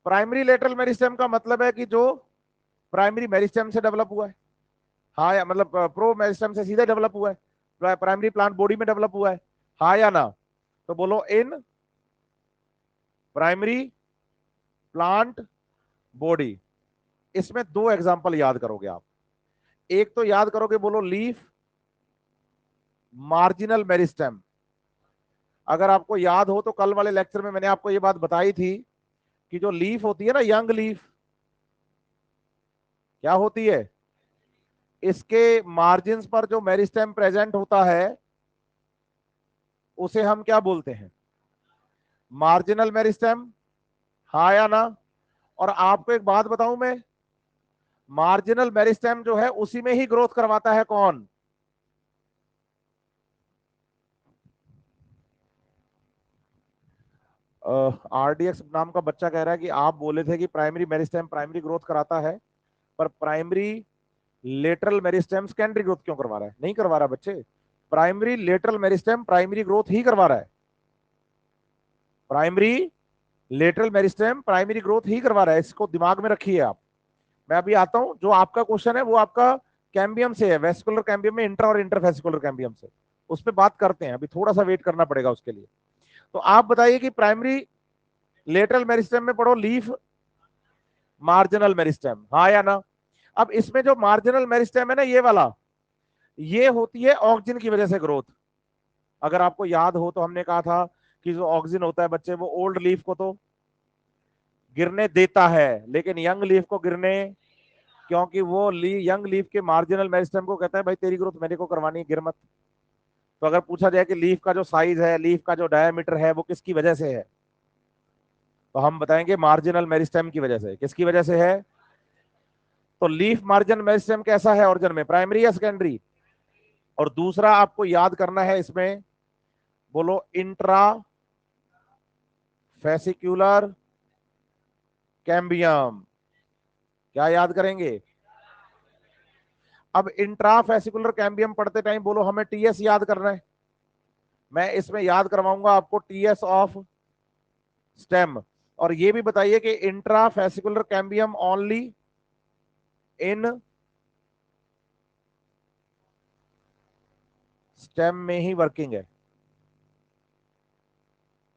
प्राइमरी लेटरल मेरिस्टेम का मतलब है कि जो प्राइमरी मेरिस्टेम से डेवलप हुआ है, हाँ या मतलब प्रो मेरिस्टेम से सीधे डेवलप हुआ है, प्राइमरी प्लांट बॉडी में डेवलप हुआ है, हाँ या ना? तो बोलो इन प्राइमरी प्लांट बॉडी। इसमें दो एग्जांपल याद करोगे आप, एक तो याद करोगे, बोलो लीफ मार्जिनल मेरिस्टेम। अगर आपको याद हो तो कल वाले लेक्चर में मैंने आपको ये बात बताई थी कि जो लीफ होती है ना, यंग लीफ, क्या होती है? इसके मार्जिन पर जो मेरिस्टेम प्रेजेंट होता है उसे हम क्या बोलते हैं? मार्जिनल मेरिस्टेम, हाँ या ना? और आपको एक बात बताऊं मैं, मार्जिनल मेरिस्टेम जो है उसी में ही ग्रोथ करवाता है कौन? आरडीएक्स नाम का बच्चा कह रहा है कि आप बोले थे कि प्राइमरी मेरिस्टेम प्राइमरी ग्रोथ कराता है, पर primary lateral meristem secondary growth क्यों करवा रहा है? नहीं करवा रहा बच्चे, primary lateral meristem primary growth ही करवा रहा है। Primary lateral meristem primary growth ही करवा रहा है, इसको दिमाग में रखिए आप। मैं अभी आता हूं, जो आपका क्वेश्चन है वो आपका कैम्बियम से है, वेस्कुलर कैम्बियम में इंट्रा और इंटरवेस्कुलर कैम्बियम से, उस पर बात करते हैं, अभी थोड़ा सा वेट करना पड़ेगा उसके लिए। तो आप बताइए कि प्राइमरी लेटरल मेरिस्टेम में पढ़ो लीफ मार्जिनल मेरिस्टेम, हाँ या ना? अब इसमें जो मार्जिनल मेरिस्टेम है ना, ये वाला, ये होती है ऑक्सिजन की वजह से ग्रोथ। अगर आपको याद हो तो हमने कहा था कि जो ऑक्सिजन होता है बच्चे, वो ओल्ड लीफ को तो गिरने देता है लेकिन यंग लीफ को गिरने, क्योंकि वो यंग लीफ के मार्जिनल मेरिस्टेम को कहता है भाई तेरी ग्रोथ मेरे को करवानी है, गिर मत। तो अगर पूछा जाए कि लीफ का जो साइज है, लीफ का जो डायमीटर है, वो किसकी वजह से है, तो हम बताएंगे मार्जिनल मेरिस्टेम की वजह से। किसकी वजह से है? तो लीफ मार्जिन मेरिस्टेम कैसा है ऑर्गन में, प्राइमरी या सेकेंडरी? और दूसरा आपको याद करना है इसमें, बोलो इंट्रा फेसिक्यूलर कैम्बियम। क्या याद करेंगे? अब इंट्रा फेसिकुलर कैम्बियम पढ़ते टाइम बोलो हमें टीएस याद करना है, मैं इसमें याद करवाऊंगा आपको टीएस ऑफ स्टेम। और ये भी बताइए कि intra fascicular cambium only in stem में ही वर्किंग है।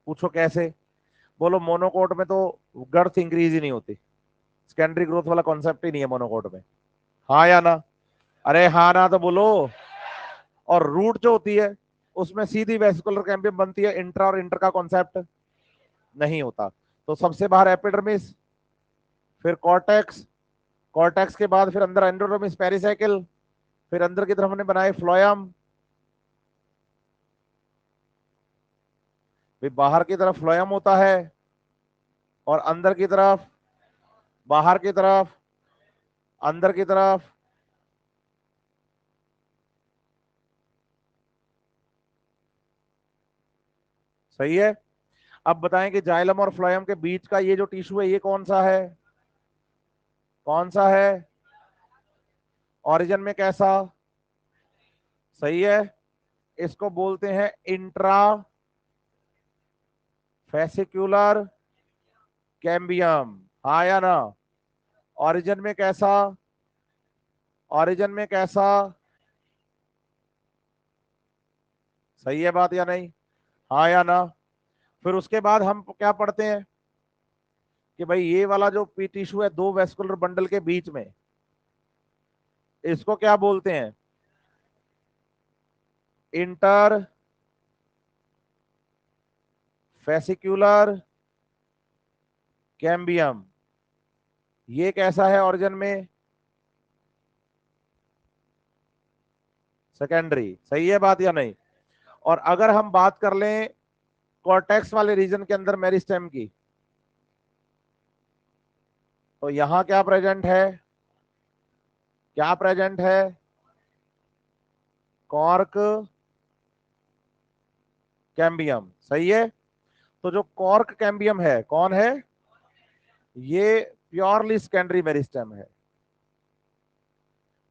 पूछो कैसे? बोलो मोनोकोट में तो गर्थ इंक्रीज ही नहीं होती, सेकेंडरी ग्रोथ वाला कॉन्सेप्ट ही नहीं है मोनोकोट में। हाँ या ना? अरे हाँ ना तो बोलो। और रूट जो होती है उसमें सीधी वेसिकुलर कैम्बियम बनती है, इंट्रा और इंटर का कॉन्सेप्ट नहीं होता। तो सबसे बाहर एपिडर्मिस, फिर कॉर्टेक्स, कॉर्टेक्स के बाद फिर अंदर एंडोडर्मिस पेरिसाइकिल, फिर अंदर की तरफ हमने बनाए फ्लोयम। बाहर की तरफ फ्लोयम होता है और अंदर की तरफ, बाहर की तरफ, अंदर की तरफ। सही है। अब बताएं कि जाइलम और फ्लोयम के बीच का ये जो टिश्यू है ये कौन सा है? कौन सा है? ओरिजिन में कैसा? सही है। इसको बोलते हैं इंट्रा फेसिक्युलर कैम्बियम। हाँ या ना? ओरिजिन में कैसा? ओरिजिन में कैसा? सही है बात या नहीं? हाँ या ना? फिर उसके बाद हम क्या पढ़ते हैं कि भाई ये वाला जो पी टिश्यू है दो वेस्कुलर बंडल के बीच में, इसको क्या बोलते हैं? Interfascicular cambium. ये कैसा है ओरिजिन में? सेकेंडरी। सही है बात या नहीं? और अगर हम बात कर लें कॉर्टेक्स वाले रीजन के अंदर मेरिस्टेम की, तो यहां क्या प्रेजेंट है? क्या प्रेजेंट है? Cork cambium. सही है। तो जो कॉर्क कैम्बियम है कौन है? ये प्योरली सेकेंडरी मेरिस्टेम है।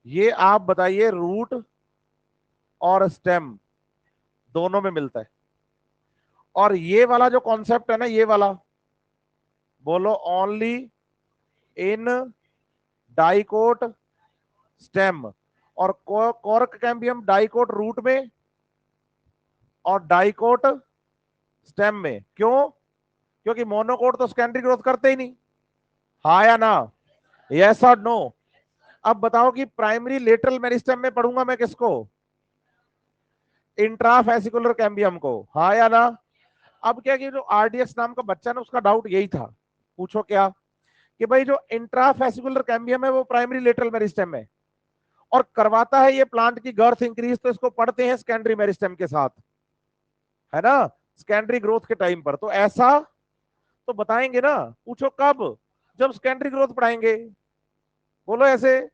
ये आप बताइए रूट और स्टेम दोनों में मिलता है। और ये वाला जो कॉन्सेप्ट है ना, ये वाला, बोलो ओनली इन डाइकोट स्टेम। और कॉर्क कैम्बियम डाइकोट रूट में और डाइकोट स्टेम में। क्यों? क्योंकि मोनोकोट तो सेकेंडरी ग्रोथ करते ही नहीं। हाँ या ना? यस और नो? अब बताओ कि प्राइमरी लेटरल मेरिस्टेम में पढ़ूंगा मैं किसको? इंट्राफेसिकुलर कैम्बियम को। हाँ या ना? अब क्या कि जो आरडीएक्स नाम का बच्चा ना, उसका डाउट यही था। पूछो क्या? कि भाई जो इंट्राफेसिकुलर कैम्बियम है वो प्राइमरी लेटरल मेरिस्टेम है और करवाता है ये प्लांट की गर्थ इंक्रीज, तो इसको पढ़ते हैं सेकेंडरी मेरिस्टेम के साथ, है ना, सेकेंडरी ग्रोथ के टाइम पर। तो ऐसा तो बताएंगे ना। पूछो कब? जब सेकेंडरी ग्रोथ पढ़ाएंगे। बोलो ऐसे।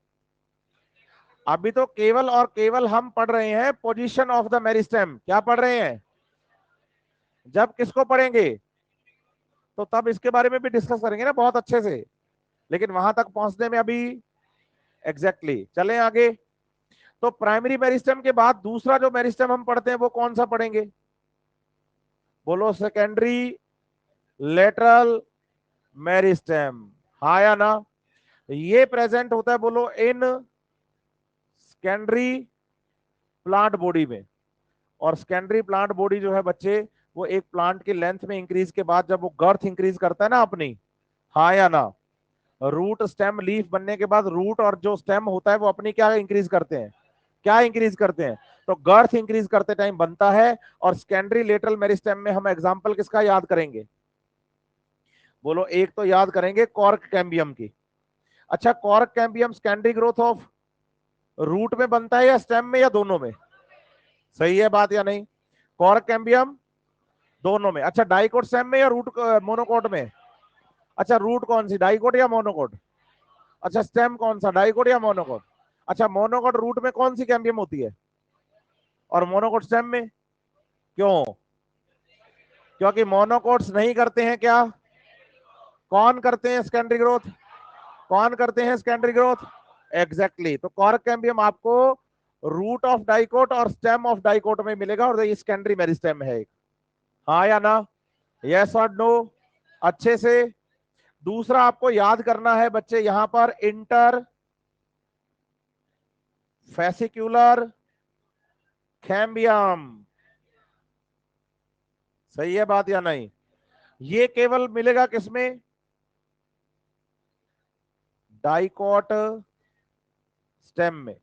अभी तो केवल और केवल हम पढ़ रहे हैं पोजीशन ऑफ द मेरिस्टेम। क्या पढ़ रहे हैं? जब किसको पढ़ेंगे तो तब इसके बारे में भी डिस्कस करेंगे ना बहुत अच्छे से। लेकिन वहां तक पहुंचने में अभी एग्जैक्टली चलें आगे। तो प्राइमरी मेरिस्टेम के बाद दूसरा जो मेरिस्टेम हम पढ़ते हैं वो कौन सा पढ़ेंगे? बोलो सेकेंडरी लेटरल मेरिस्टेम। हाँ या ना? ये प्रेजेंट होता है बोलो इन सेकेंडरी प्लांट बॉडी में। और सेकेंडरी प्लांट बॉडी जो है बच्चे, वो एक प्लांट की लेंथ में इंक्रीज के बाद जब वो गर्थ इंक्रीज करता है ना अपनी, हाँ या ना, रूट स्टेम लीफ बनने के बाद रूट और जो स्टेम होता है वो अपनी क्या इंक्रीज करते हैं? क्या इंक्रीज करते हैं? तो गर्थ इंक्रीज करते टाइम बनता है। और सेकेंडरी लेटरल मेरिस्टेम में हम एग्जांपल किसका याद करेंगे? बोलो एक तो याद करेंगे कॉर्क कैम्बियम की। अच्छा, cork cambium secondary growth of root में बनता है या स्टेम में या दोनों में? सही है बात या नहीं? कॉर्क कैम्बियम दोनों में। अच्छा, डाइकोट स्टेम में या रूट मोनोकोट में? अच्छा, रूट कौन सी, डाइकोट या मोनोकोट? अच्छा, स्टेम कौन सा, डाइकोट या मोनोकोट? अच्छा, मोनोकोट रूट में कौन सी कैम्बियम होती है और मोनोकोट स्टेम में? क्यों? क्योंकि मोनोकोट्स नहीं करते हैं क्या? कौन करते हैं सेकेंडरी ग्रोथ? कौन करते हैं सेकेंडरी ग्रोथ? एग्जैक्टली। तो कॉर्क कैम्बियम आपको रूट ऑफ डाइकोट और स्टेम ऑफ डाइकोट में मिलेगा, और ये सेकेंडरी मेरिस्टेम है एक। हाँ या ना, यस और नो, अच्छे से। दूसरा आपको याद करना है बच्चे, यहां पर इंटर फेसिक्यूलर कैम्बियम, सही है बात या नहीं? ये केवल मिलेगा किसमें? डाइकोट स्टेम में,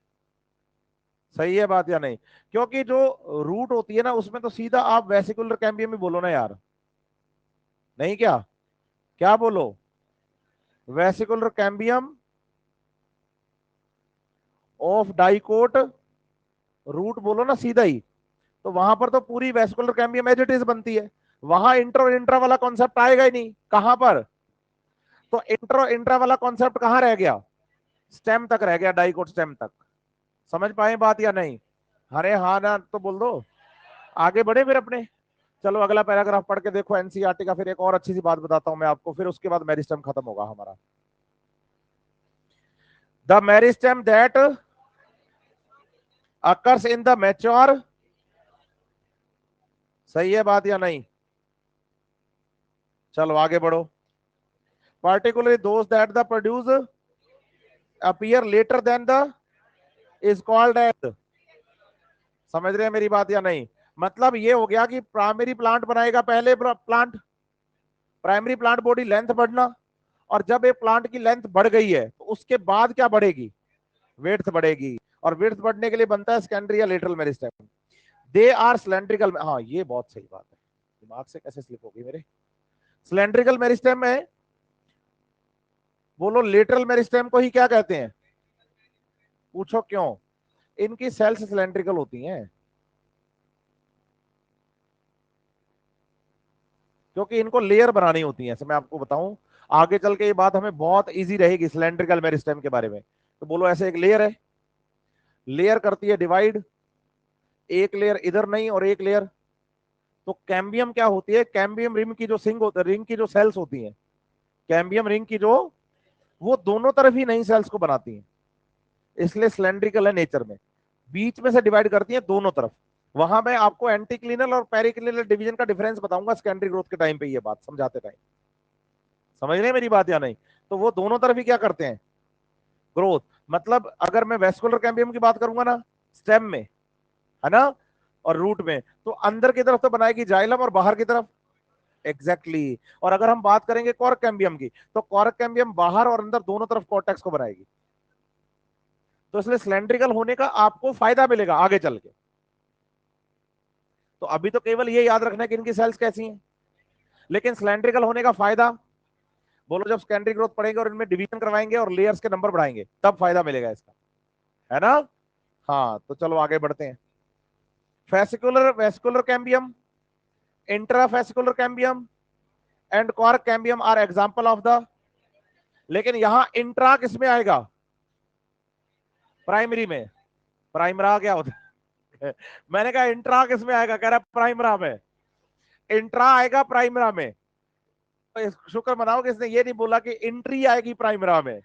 सही है बात या नहीं? क्योंकि जो रूट होती है ना, उसमें तो सीधा आप वेसिकुलर कैम्बियम ही बोलो ना यार, नहीं क्या? क्या बोलो? Vascular cambium of dicot root बोलो ना सीधा ही। तो वहां पर तो पूरी vascular cambium as it is बनती है, वहां इंट्रो इंट्रा वाला कॉन्सेप्ट आएगा ही नहीं। कहां पर? तो इंट्रो इंट्रा वाला कॉन्सेप्ट कहां रह गया? स्टेम तक रह गया, डाइकोट स्टेम तक। समझ पाए बात या नहीं? अरे हाँ ना तो बोल दो। आगे बढ़े फिर अपने। चलो अगला पैराग्राफ पढ़ के देखो एनसीईआरटी का। फिर एक और अच्छी सी बात बताता हूं मैं आपको, फिर उसके बाद मेरिस्टेम खत्म होगा हमारा। The meristem that occurs in the mature, सही है बात या नहीं? चलो आगे बढ़ो। particularly those that the produce appear later than the is called as, समझ रहे हैं मेरी बात या नहीं? मतलब ये हो गया कि प्राइमरी प्लांट बनाएगा पहले plant, primary plant body length बढ़ना, और जब एक प्लांट की लेंथ बढ़ गई है तो उसके बाद क्या बढ़ेगी? विड्थ बढ़ेगी, और विड्थ बढ़ने के लिए बनता है सेकेंडरी या lateral meristem. They are cylindrical, हाँ ये बहुत सही बात है, दिमाग से कैसे स्लिप होगी मेरे। सिलेंड्रिकल मेरिस्टेम में बोलो, लेटरल मेरिस्टेम को ही क्या कहते हैं? पूछो क्यों? इनकी सेल्स सिलेंड्रिकल होती हैं, क्योंकि इनको लेयर बनानी होती है। ऐसे मैं आपको बताऊं, आगे चल के ये बात हमें बहुत इजी रहेगी सिलेंड्रिकल मेरिस्टेम के बारे में। तो बोलो, ऐसे एक लेयर है, लेयर करती है डिवाइड, एक लेयर इधर नहीं और एक लेयर। तो कैम्बियम क्या होती है? कैम्बियम रिंग की जो सिंग होती है, रिंग की जो सेल्स होती हैं, कैम्बियम रिंग की जो, वो दोनों तरफ ही नई सेल्स को बनाती हैं, इसलिए सिलेंड्रिकल है नेचर में। बीच में से डिवाइड करती है दोनों तरफ। वहां मैं आपको एंटीक्लिनल और पेरिक्लिनल डिवीजन का डिफरेंस बताऊंगा सेकेंडरी ग्रोथ के टाइम पे, ये बात समझाते टाइम। समझ रहे हैं मेरी बात या नहीं? तो वो दोनों तरफ ही क्या करते हैं? ग्रोथ। मतलब अगर मैं वेस्कुलर कैम्बियम की बात करूंगा ना, स्टेम में, है ना, और रूट में, तो अंदर की तरफ तो बनाएगी जाइलम और बाहर की तरफ, एग्जैक्टली exactly। और अगर हम बात करेंगे कॉर्क कैम्बियम की, तो कॉर्क कैम्बियम बाहर और अंदर दोनों तरफ कॉर्टेक्स को बनाएगी। तो इसलिए सिलेंड्रिकल होने का आपको फायदा मिलेगा आगे चल के। तो अभी तो केवल ये याद रखना है कि इनकी सेल्स कैसी हैं, लेकिन सिलेंड्रिकल होने का फायदा, बोलो जब सेकेंडरी ग्रोथ पढ़ेंगे और इनमें डिवीजन करवाएंगे और लेयर्स के नंबर बढ़ाएंगे, तब फायदा मिलेगा इसका, है ना? हाँ तो चलो आगे बढ़ते हैं। Fascicular vascular cambium, intrafascicular cambium and cork cambium are example of the, लेकिन यहां इंट्रा किसमें आएगा? प्राइमरी में। प्राइमरा क्या होता है? मैंने कहा इंट्रा किसमें आएगा, कह रहा प्राइमरा में। इंट्रा आएगा प्राइमरा में। तो शुक्र मनाओ कि इसने ये नहीं बोला कि इंट्री आएगी प्राइमरा में।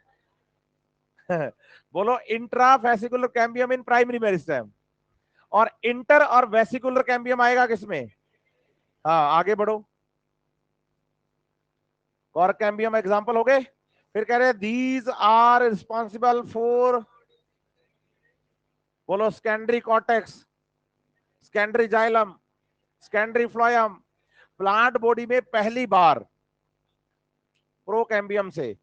बोलो, intra vesicular cambium in primary meristem, और इंटर और वेसिकुलर कैम्बियम आएगा किसमें? हाँ आगे बढ़ो। कॉर्क कैम्बियम एग्जांपल हो गए। फिर कह रहे हैं दीज आर रिस्पॉन्सिबल फॉर, बोलो, secondary cortex, secondary xylem, secondary phloem. Plant body में पहली बार प्रोकैम्बियम से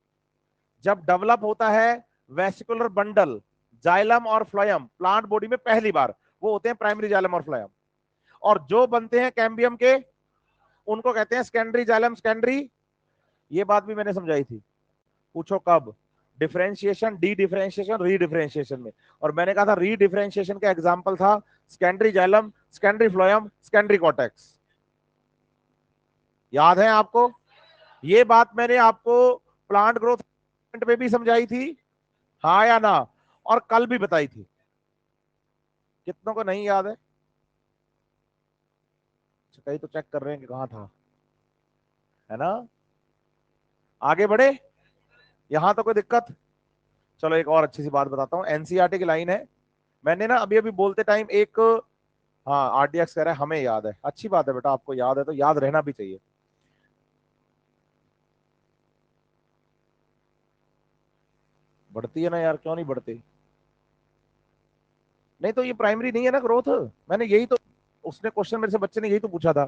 जब डेवलप होता है वेसिकुलर बंडल, जाइलम और फ्लोयम, प्लांट बॉडी में पहली बार, वो होते हैं प्राइमरी जाइलम और फ्लोयम। और जो बनते हैं कैम्बियम के, उनको कहते हैं सेकेंडरी जाइलम, सेकेंडरी। ये बात भी मैंने समझाई थी। पूछो कब? डिफरेंशिएशन, डी डिफरेंशिएशन, री डिफरेंशिएशन में। और मैंने कहा था री डिफरेंशिएशन का एग्जांपल था secondary xylem, secondary phloem, secondary cortex. याद है आपको? ये बात मैंने आपको प्लांट ग्रोथ में भी समझाई थी, हाँ या ना? और कल भी बताई थी। कितनों को नहीं याद है? कहीं तो चेक कर रहे हैं कि कहां था, है ना? आगे बढ़े, यहां तो कोई दिक्कत? चलो एक और अच्छी सी बात बताता हूं, एनसीईआरटी की लाइन है, मैंने ना अभी अभी बोलते टाइम एक, हाँ आरडीएक्स कह रहा है हमें याद है, अच्छी बात है बेटा, आपको याद है तो याद रहना भी चाहिए। बढ़ती है ना यार, क्यों नहीं बढ़ती? नहीं तो ये प्राइमरी नहीं है ना ग्रोथ, मैंने यही तो, उसने क्वेश्चन मेरे से बच्चे ने यही तो पूछा था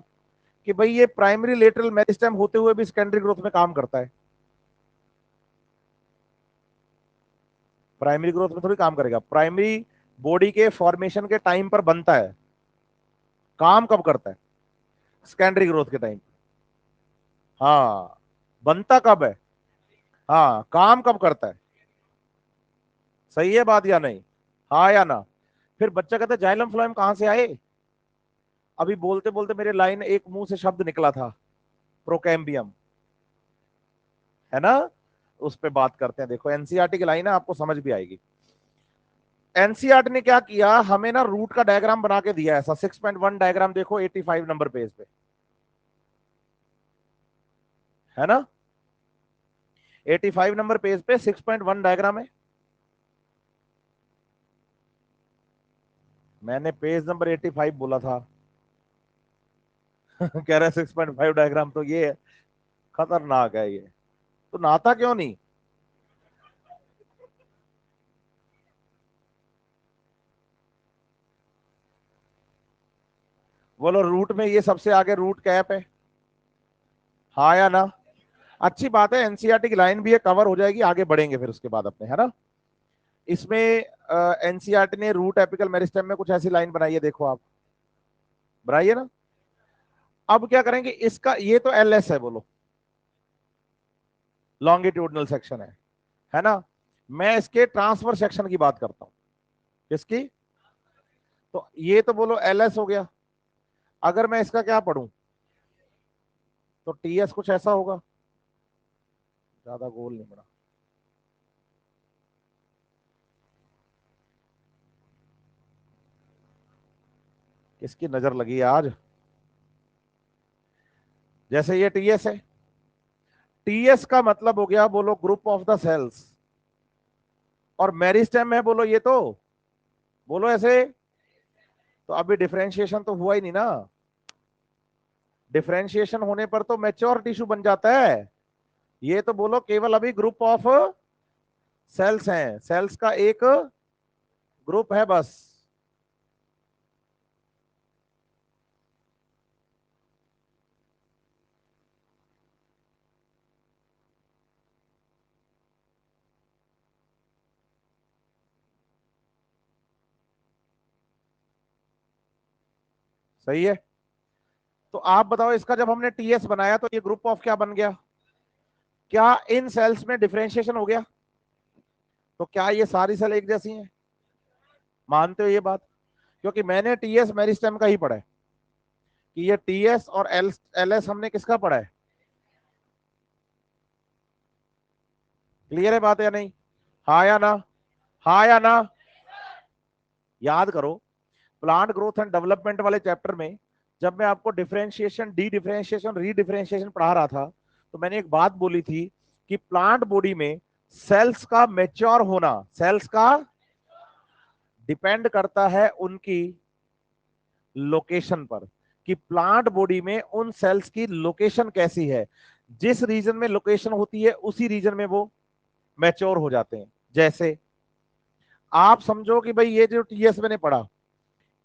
कि भाई ये प्राइमरी लेटरल मेरिस्टेम होते हुए भी सेकेंडरी ग्रोथ में काम करता है। प्राइमरी ग्रोथ में थोड़ी काम करेगा, प्राइमरी बॉडी के फॉर्मेशन के टाइम पर बनता है, काम कब करता है? सेकेंडरी ग्रोथ के टाइम। हाँ, बनता कब है? हाँ, काम कब करता है? सही है बात या नहीं? हाँ या ना? फिर बच्चा कहता है जाइलम फ्लोएम कहां से आए? अभी बोलते बोलते मेरे लाइन एक मुंह से शब्द निकला था, प्रोकैम्बियम, है ना? उस पे बात करते हैं, देखो एनसीईआरटी की लाइन है, आपको समझ भी आएगी। एनसीईआरटी ने क्या किया, हमें ना रूट का डायग्राम बना के दिया, ऐसा 6.1 डायग्राम, देखो 85 नंबर पेज पे, है ना? 85 नंबर पेज पे 6.1 डायग्राम है। मैंने पेज नंबर 85 बोला था। कह रहे 6.5 डायग्राम तो ये है, खतरनाक है ये। तो नाता क्यों नहीं? बोलो रूट में ये सबसे आगे रूट कैप है, हाँ या ना? अच्छी बात है, एनसीईआरटी की लाइन भी है, कवर हो जाएगी, आगे बढ़ेंगे फिर उसके बाद अपने, है ना? इसमें एनसीईआरटी ने रूट एपिकल मेरिस्टेम में कुछ ऐसी लाइन बनाई है, देखो आप, बनाइए ना। अब क्या करेंगे, इसका ये तो एलएस है, बोलो लॉन्गिट्यूडनल सेक्शन है ना? मैं इसके ट्रांसफर सेक्शन की बात करता हूं, किसकी? तो ये तो बोलो एलएस हो गया। अगर मैं इसका क्या पढ़ूं, तो टीएस कुछ ऐसा होगा, ज्यादा गोल नहीं बना। किसकी नजर लगी है आज? जैसे ये टीएस है, टीएस का मतलब हो गया बोलो ग्रुप ऑफ द सेल्स, और मेरिस्टेम है बोलो ये तो, बोलो ऐसे। तो अभी डिफरेंशिएशन तो हुआ ही नहीं ना, डिफरेंशिएशन होने पर तो मैच्योर टिश्यू बन जाता है। ये तो बोलो केवल अभी ग्रुप ऑफ सेल्स हैं, सेल्स का एक ग्रुप है बस। सही है। तो आप बताओ, इसका जब हमने टीएस बनाया तो ये ग्रुप ऑफ क्या बन गया? क्या इन सेल्स में डिफरेंशिएशन हो गया? तो क्या ये सारी सेल एक जैसी हैं? मानते हो ये बात? क्योंकि मैंने टीएस मेरिस्टेम का ही पढ़ा है, कि ये टीएस और एल एलएस हमने किसका पढ़ा है? क्लियर है बात या नहीं? हाँ या ना? हाँ या ना? याद करो, प्लांट ग्रोथ एंड डेवलपमेंट वाले चैप्टर में जब मैं आपको डिफरेंशिएशन, डी डिफरेंशिएशन, री डिफरेंशिएशन पढ़ा रहा था, तो मैंने एक बात बोली थी कि प्लांट बॉडी में सेल्स का मेच्योर होना, सेल्स का डिपेंड करता है उनकी लोकेशन पर, कि प्लांट बॉडी में उन सेल्स की लोकेशन कैसी है, जिस रीजन में लोकेशन होती है उसी रीजन में वो मैच्योर हो जाते हैं। जैसे आप समझो कि भाई ये जो टीएस मैंने पढ़ा,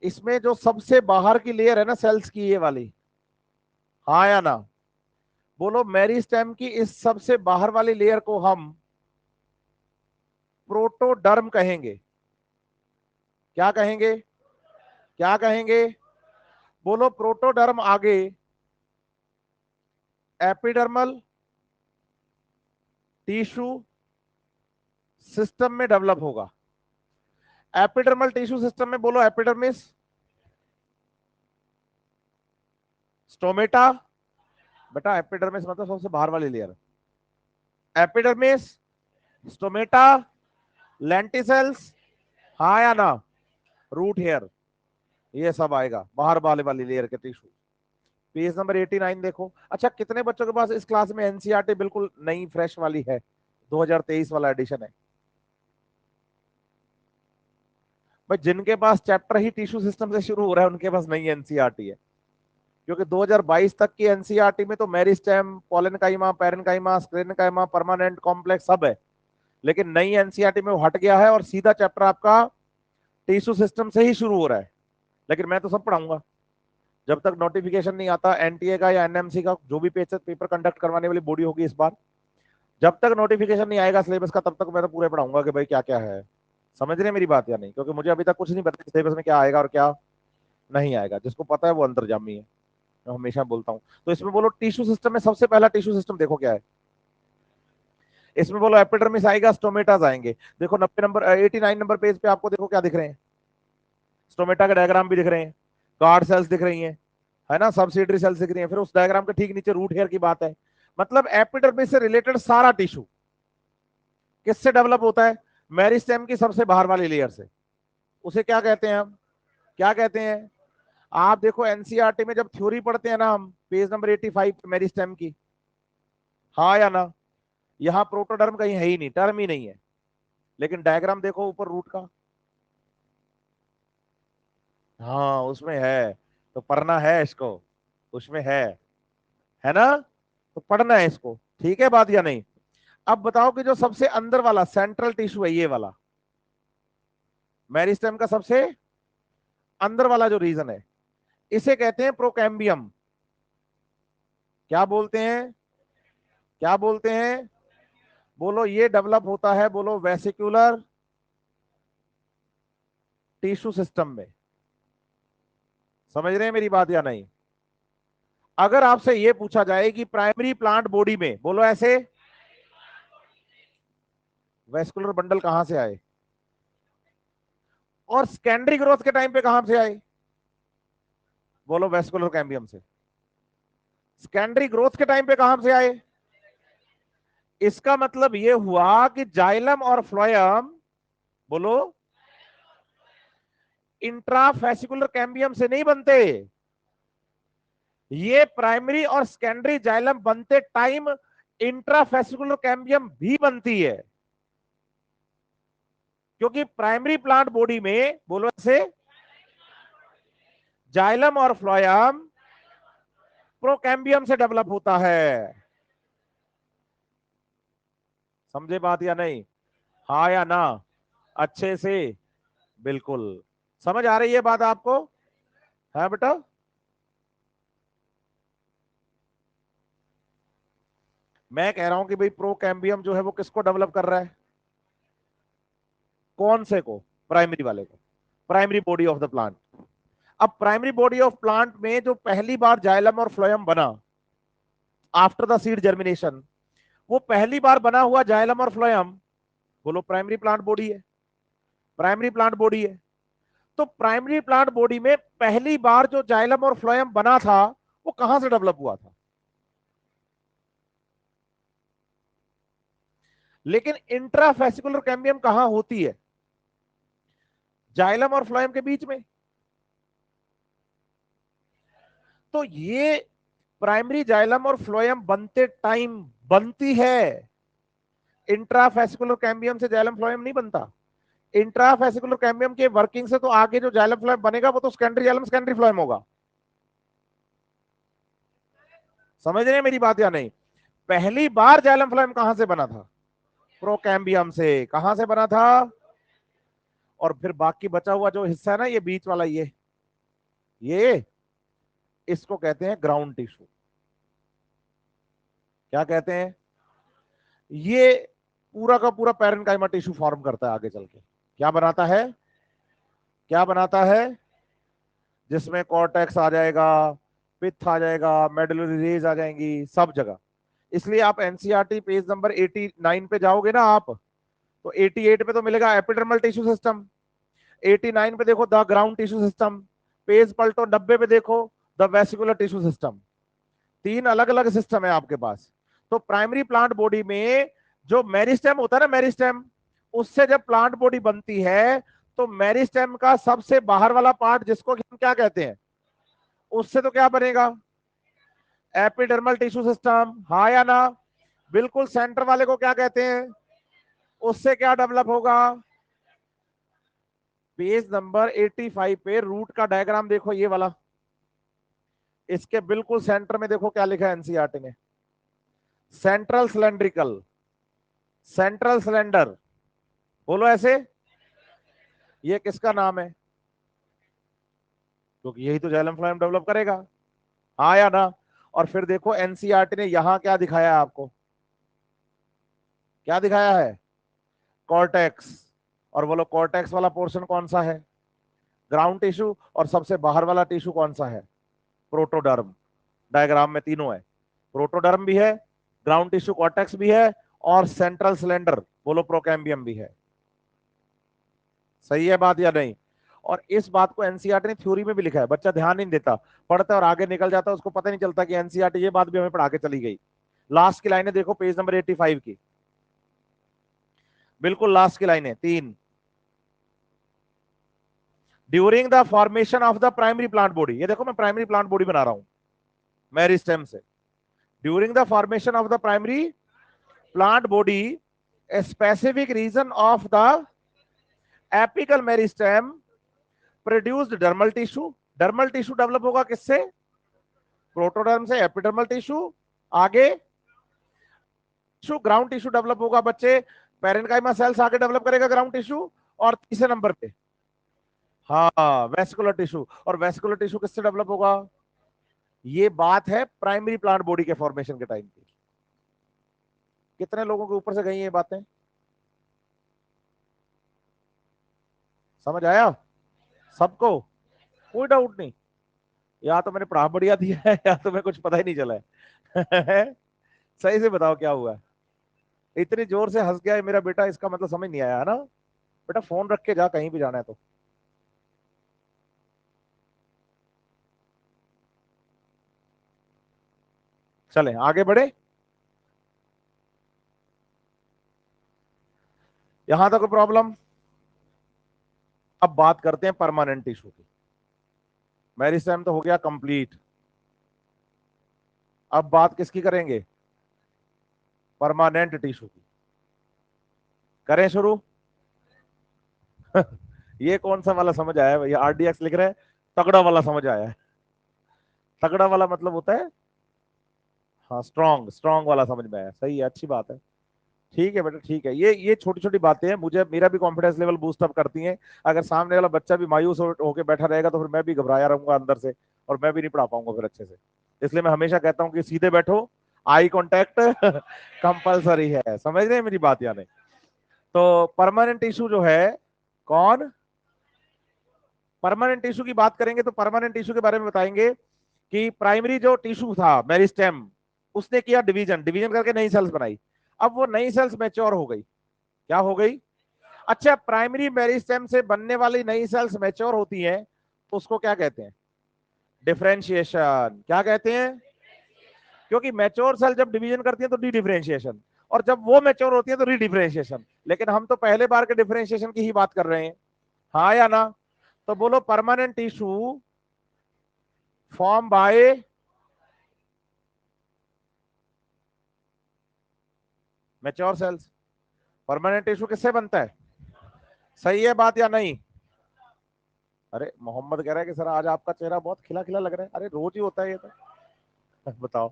इसमें जो सबसे बाहर की लेयर है ना सेल्स की, ये वाली, हाँ या ना? बोलो मेरिस्टेम की इस सबसे बाहर वाली लेयर को हम प्रोटोडर्म कहेंगे। क्या कहेंगे? क्या कहेंगे? बोलो प्रोटोडर्म आगे एपिडर्मल टिश्यू सिस्टम में डेवलप होगा। एपिडर्मल टिश्यू सिस्टम में बोलो एपिडर्मिस, स्टोमेटा, बेटा एपिडर्मिस मतलब सबसे बाहर वाली लेयर, एपिडर्मिस, स्टोमेटा, लेंटिसेल्स, हाँ या ना? रूट हेयर, ये सब आएगा बाहर वाली लेयर के टिश्यू। पेज नंबर 89 देखो। अच्छा, कितने बच्चों के पास इस क्लास में एनसीईआरटी बिल्कुल नई फ्रेश वाली है, 2023 वाला एडिशन है? भाई जिनके पास चैप्टर ही टिश्यू सिस्टम से शुरू हो रहा है उनके पास नई एनसीईआरटी है, क्योंकि 2022 तक की एनसीईआरटी में तो meristem, collenchyma, parenchyma, sclerenchyma, permanent complex सब है, लेकिन नई एनसीईआरटी में वो हट गया है और सीधा चैप्टर आपका टिश्यू सिस्टम से ही शुरू हो रहा है। लेकिन मैं तो सब पढ़ाऊंगा जब तक नोटिफिकेशन नहीं आता एनटीए का या एनएमसी का, जो भी पेपर कंडक्ट करवाने वाली बॉडी होगी इस बार, जब तक नोटिफिकेशन नहीं आएगा सिलेबस का तब तक मैं तो पूरे पढ़ाऊंगा कि भाई क्या क्या है। समझ रहे हैं मेरी बात या नहीं? क्योंकि मुझे अभी तक कुछ नहीं पता सिलेबस में क्या आएगा और क्या नहीं आएगा, जिसको पता है वो अंतर्जामी है, मैं हमेशा बोलता हूँ। तो इसमें बोलो टिश्यू सिस्टम में सबसे पहला टिश्यू सिस्टम देखो क्या है। इसमें बोलो एपिडर्मिस आएगा, स्टोमेटास आएंगे। देखो 89 नंबर पेज पे आपको देखो क्या दिख रहे हैं, स्टोमेटा के डायग्राम भी दिख रहे हैं, गार्ड सेल्स दिख रही हैं, है ना, सब्सिडरी सेल्स दिख रही हैं, फिर उस डायग्राम के ठीक नीचे रूट हेयर की बात है। मतलब एपिडर्मिस से रिलेटेड सारा टिश्यू किससे डेवलप होता है? मेरिस्टेम की सबसे बाहर वाली लेयर से। उसे क्या कहते हैं हम? क्या कहते हैं? आप देखो एनसीईआरटी में जब थ्योरी पढ़ते हैं ना हम, पेज नंबर 85 मेरिस्टेम की, हाँ या ना? यहाँ प्रोटोडर्म कहीं है ही नहीं, टर्म ही नहीं है, लेकिन डायग्राम देखो ऊपर रूट का, हाँ उसमें है, तो पढ़ना है इसको, उसमें है ना? तो पढ़ना है इसको, ठीक है बात या नहीं? अब बताओ कि जो सबसे अंदर वाला सेंट्रल टिश्यू है, ये वाला मेरिस्टेम का सबसे अंदर वाला जो रीजन है, इसे कहते हैं प्रोकैम्बियम। क्या बोलते हैं? क्या बोलते हैं? बोलो, ये डेवलप होता है, बोलो, वेसिकुलर टिश्यू सिस्टम में। समझ रहे हैं मेरी बात या नहीं? अगर आपसे ये पूछा जाए कि प्राइमरी प्लांट बॉडी में, बोलो ऐसे, वेस्कुलर बंडल कहां से आए और सेकेंडरी ग्रोथ के टाइम पे कहां से आए? बोलो, वेस्कुलर कैम्बियम से। सेकेंडरी ग्रोथ के टाइम पे कहां से आए? इसका मतलब ये हुआ कि जाइलम और फ्लोयम, बोलो, इंट्राफेसिकुलर कैम्बियम से नहीं बनते, ये प्राइमरी और सेकेंडरी जाइलम बनते टाइम इंट्राफेसिकुलर कैम्बियम भी बनती है, क्योंकि प्राइमरी प्लांट बॉडी में, बोलो ऐसे, जाइलम और फ्लोयम प्रोकैम्बियम से डेवलप होता है। समझे बात या नहीं? हाँ या ना? अच्छे से, बिल्कुल। समझ आ रही है बात आपको? है बेटा? मैं कह रहा हूं कि भाई प्रोकैम्बियम जो है वो किसको डेवलप कर रहा है? कौन से को? प्राइमरी वाले को, primary body of the plant. अब प्राइमरी बॉडी ऑफ प्लांट में जो पहली बार जाइलम और फ्लोयम बना आफ्टर द सीड जर्मिनेशन, वो पहली बार बना हुआ जाइलम और फ्लोयम, बोलो, प्राइमरी प्लांट बॉडी है, प्राइमरी प्लांट बॉडी है। तो प्राइमरी प्लांट बॉडी में पहली बार जो जाइलम और फ्लोयम बना था वो कहां से डेवलप हुआ था? लेकिन इंट्राफेसिकुलर कैम्बियम कहां होती है? जाइलम और फ्लोयम के बीच में। तो ये प्राइमरी जाइलम और फ्लोयम बनते टाइम बनती है, इंट्राफेसिकुलर कैम्बियम से जाइलम फ्लोयम नहीं बनता। इंट्राफेसिकुलर कैम्बियम के वर्किंग से तो आगे जो जाइलम फ्लोयम बनेगा वो तो सेकेंडरी जाइलम सेकेंडरी फ्लोयम होगा। समझ रहे हैं मेरी बात या नहीं? पहली बार जाइलम फ्लोयम कहां से बना था? प्रोकैम्बियम से। कहां से बना था? और फिर बाकी बचा हुआ जो हिस्सा है ना, ये बीच वाला, ये इसको कहते हैं ग्राउंड टिश्यू। क्या कहते हैं? ये पूरा का पूरा पैरेन्काइमा टिश्यू फॉर्म करता है आगे चल के। क्या बनाता है? क्या बनाता है? जिसमें कॉर्टेक्स आ जाएगा, पित्त आ जाएगा, मेडुलरी रेज आ जाएंगी, सब जगह। इसलिए आप एनसीईआरटी पेज नंबर 89 पे जाओगे ना आप, तो 88 पे तो मिलेगा एपिडर्मल टिश्यू सिस्टम, 89 पे देखो the ground tissue system, page पलटो 90 पे देखो द वेसिकुलर टिश्यू सिस्टम। तीन अलग अलग सिस्टम है आपके पास। तो प्राइमरी प्लांट बॉडी में जो मेरिस्टेम होता है ना, मेरिस्टेम, उससे जब प्लांट बॉडी बनती है तो मेरिस्टेम का सबसे बाहर वाला पार्ट, जिसको हम क्या कहते हैं, उससे तो क्या बनेगा? एपिडर्मल टिश्यू सिस्टम, हाँ या ना? बिल्कुल सेंटर वाले को क्या कहते हैं? उससे क्या डेवलप होगा? पेज नंबर 85 पे रूट का डायग्राम देखो, ये वाला, इसके बिल्कुल सेंटर में देखो क्या लिखा है एनसीईआरटी ने, सेंट्रल सिलेंड्रिकल, सेंट्रल सिलेंडर, बोलो ऐसे, ये किसका नाम है? क्योंकि यही तो जाइलम फ्लोएम डेवलप करेगा, हाँ या ना? और फिर देखो एनसीईआरटी ने यहां क्या दिखाया है आपको, क्या दिखाया है? कॉर्टेक्स। और बोलो कॉर्टेक्स वाला पोर्शन कौन सा है? Ground tissue. और सबसे बाहर वाला टिश्यू कौन सा है? प्रोटोडर्म। डायग्राम में तीनों है, प्रोटोडर्म भी है, ग्राउंड टिश्यू कॉर्टेक्स भी है, और सेंट्रल सिलेंडर बोलो प्रोकैम्बियम भी है। सही है बात या नहीं? और इस बात को एनसीईआरटी ने थ्योरी में भी लिखा है, बच्चा ध्यान नहीं देता, पढ़ता और आगे निकल जाता है, उसको पता नहीं चलता कि एनसीईआरटी ये बात भी हमें पढ़ा के चली गई। लास्ट की लाइनें देखो पेज नंबर 85 की, बिल्कुल लास्ट की लाइनें 3। During the formation of the primary plant body, ये देखो मैं प्राइमरी प्लांट बॉडी बना रहा हूं मेरिस्टेम से। During the formation of the primary plant body, a specific region of the apical meristem produced dermal tissue. Dermal tissue develop होगा किससे? प्रोटोडर्म से। एपिडर्मल टिश्यू आगे ग्राउंड टिश्यू डेवलप होगा बच्चे, पेरेन्काइमा सेल्स आगे डेवलप करेगा ग्राउंड टिश्यू। और तीसरे नंबर पे हाँ वेस्कुलर टिश्यू, और वेस्कुलर टिश्यू किससे डेवलप होगा? ये बात है प्राइमरी प्लांट बॉडी के फॉर्मेशन के टाइम की। कितने लोगों के ऊपर से गई ये बातें? समझ आया सबको? कोई डाउट नहीं? या तो मैंने पढ़ा बढ़िया दिया है या तो मैं कुछ पता ही नहीं चला है। सही से बताओ क्या हुआ? इतनी जोर से हंस गया है मेरा बेटा, इसका मतलब समझ नहीं आया है ना? बेटा फोन रख के जा, कहीं भी जाना है तो। चलें आगे बढ़े, यहां तक कोई प्रॉब्लम? अब बात करते हैं परमानेंट टिश्यू की। मेरिस्टेम तो हो गया कंप्लीट, अब बात किसकी करेंगे? परमानेंट टिश्यू की। करें शुरू? ये कौन सा वाला समझ आया भैया? आरडीएक्स लिख रहे हैं, तगड़ा वाला समझ आया है। तगड़ा वाला मतलब होता है हाँ स्ट्रॉन्ग, स्ट्रॉन्ग वाला समझ में आया, सही है, अच्छी बात है। ठीक है बेटा ठीक है, ये छोटी छोटी बातें हैं, मुझे मेरा भी कॉन्फिडेंस लेवल बूस्ट अप करती हैं। अगर सामने वाला बच्चा भी मायूस होकर बैठा रहेगा तो फिर मैं भी घबराया रहूंगा अंदर से, और मैं भी नहीं पढ़ा पाऊंगा फिर अच्छे से। इसलिए मैं हमेशा कहता हूँ कि सीधे बैठो, आई कॉन्टेक्ट कंपलसरी है। समझ रहे हैं मेरी बात या नहीं? तो परमानेंट इशू जो है, कौन परमानेंट टिश्यू की बात करेंगे तो परमानेंट टिश्यू के बारे में बताएंगे कि प्राइमरी जो टिश्यू था मेरिस्टेम, उसने किया डिवीजन, डिवीजन करके नई सेल्स बनाई। अब वो नई सेल्स मैच्योर हो गई। क्या हो गई? अच्छा, प्राइमरी मेरिस्टेम से बनने वाली नई सेल्स मैच्योर होती हैं तो उसको क्या कहते हैं? डिफरेंशिएशन। क्या कहते हैं? क्योंकि मैच्योर सेल जब डिवीजन करती है तो डी डिफरेंशिएशन, और जब वो मैच्योर होती है तो री डिफरेंशिएशन। लेकिन हम तो पहले बार के डिफरेंशिएशन की ही बात कर रहे हैं, हाँ या ना? तो बोलो permanent tissue form by mature cells. Permanent tissue किससे बनता है? सही है बात या नहीं? अरे मोहम्मद कह रहा है कि सर आज आपका चेहरा बहुत खिला खिला लग रहा है। अरे रोज ही होता है ये तो। बताओ,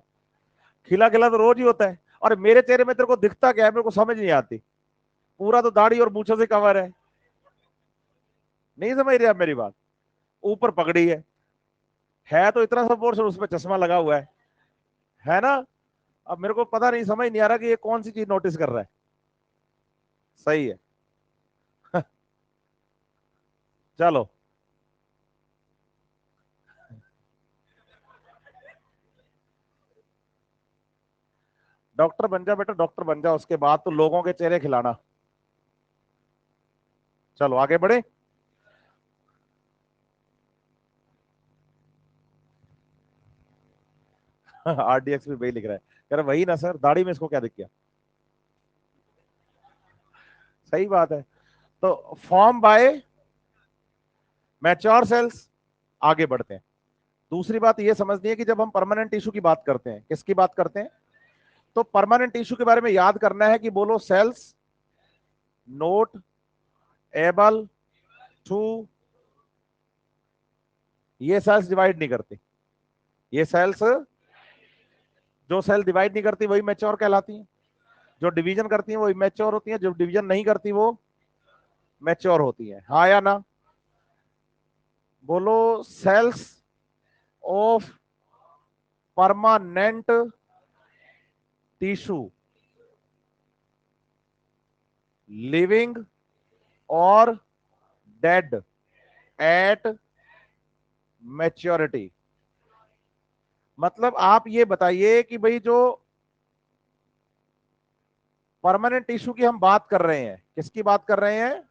खिला खिला तो रोज ही होता है। और मेरे चेहरे में तेरे को दिखता क्या है, मेरे को समझ नहीं आती। पूरा तो दाढ़ी और मूछों से कवर है। नहीं समझ रहे आप मेरी बात? ऊपर पगड़ी है तो इतना सा पोर्शन, उसमें चश्मा लगा हुआ है ना? अब मेरे को पता नहीं, समझ नहीं आ रहा कि ये कौन सी चीज नोटिस कर रहा है। सही है। चलो डॉक्टर बन जा बेटा, डॉक्टर बन जा, उसके बाद तो लोगों के चेहरे खिलाना। चलो आगे बढ़े। आरडीएक्स भी वही लिख रहा है, कह रहा वही ना सर, दाढ़ी में इसको क्या दिख गया? सही बात है। तो फॉर्म बाय मैच्योर सेल्स, आगे बढ़ते हैं। दूसरी बात ये समझनी है कि जब हम परमानेंट टिश्यू की बात करते हैं, किसकी बात करते हैं? तो परमानेंट टिश्यू के बारे में याद करना है कि बोलो सेल्स नोट एबल ये सेल्स डिवाइड नहीं करती। ये सेल्स, जो सेल डिवाइड नहीं करती वही मैच्योर कहलाती हैं, जो डिवीजन करती हैं वो इमेच्योर होती हैं, जो डिवीजन नहीं करती वो मैच्योर होती हैं। हाँ या ना? बोलो, cells of permanent tissue living और डेड एट मैच्योरिटी। मतलब आप ये बताइए कि भाई जो परमानेंट टिश्यू की हम बात कर रहे हैं, किसकी बात कर रहे हैं,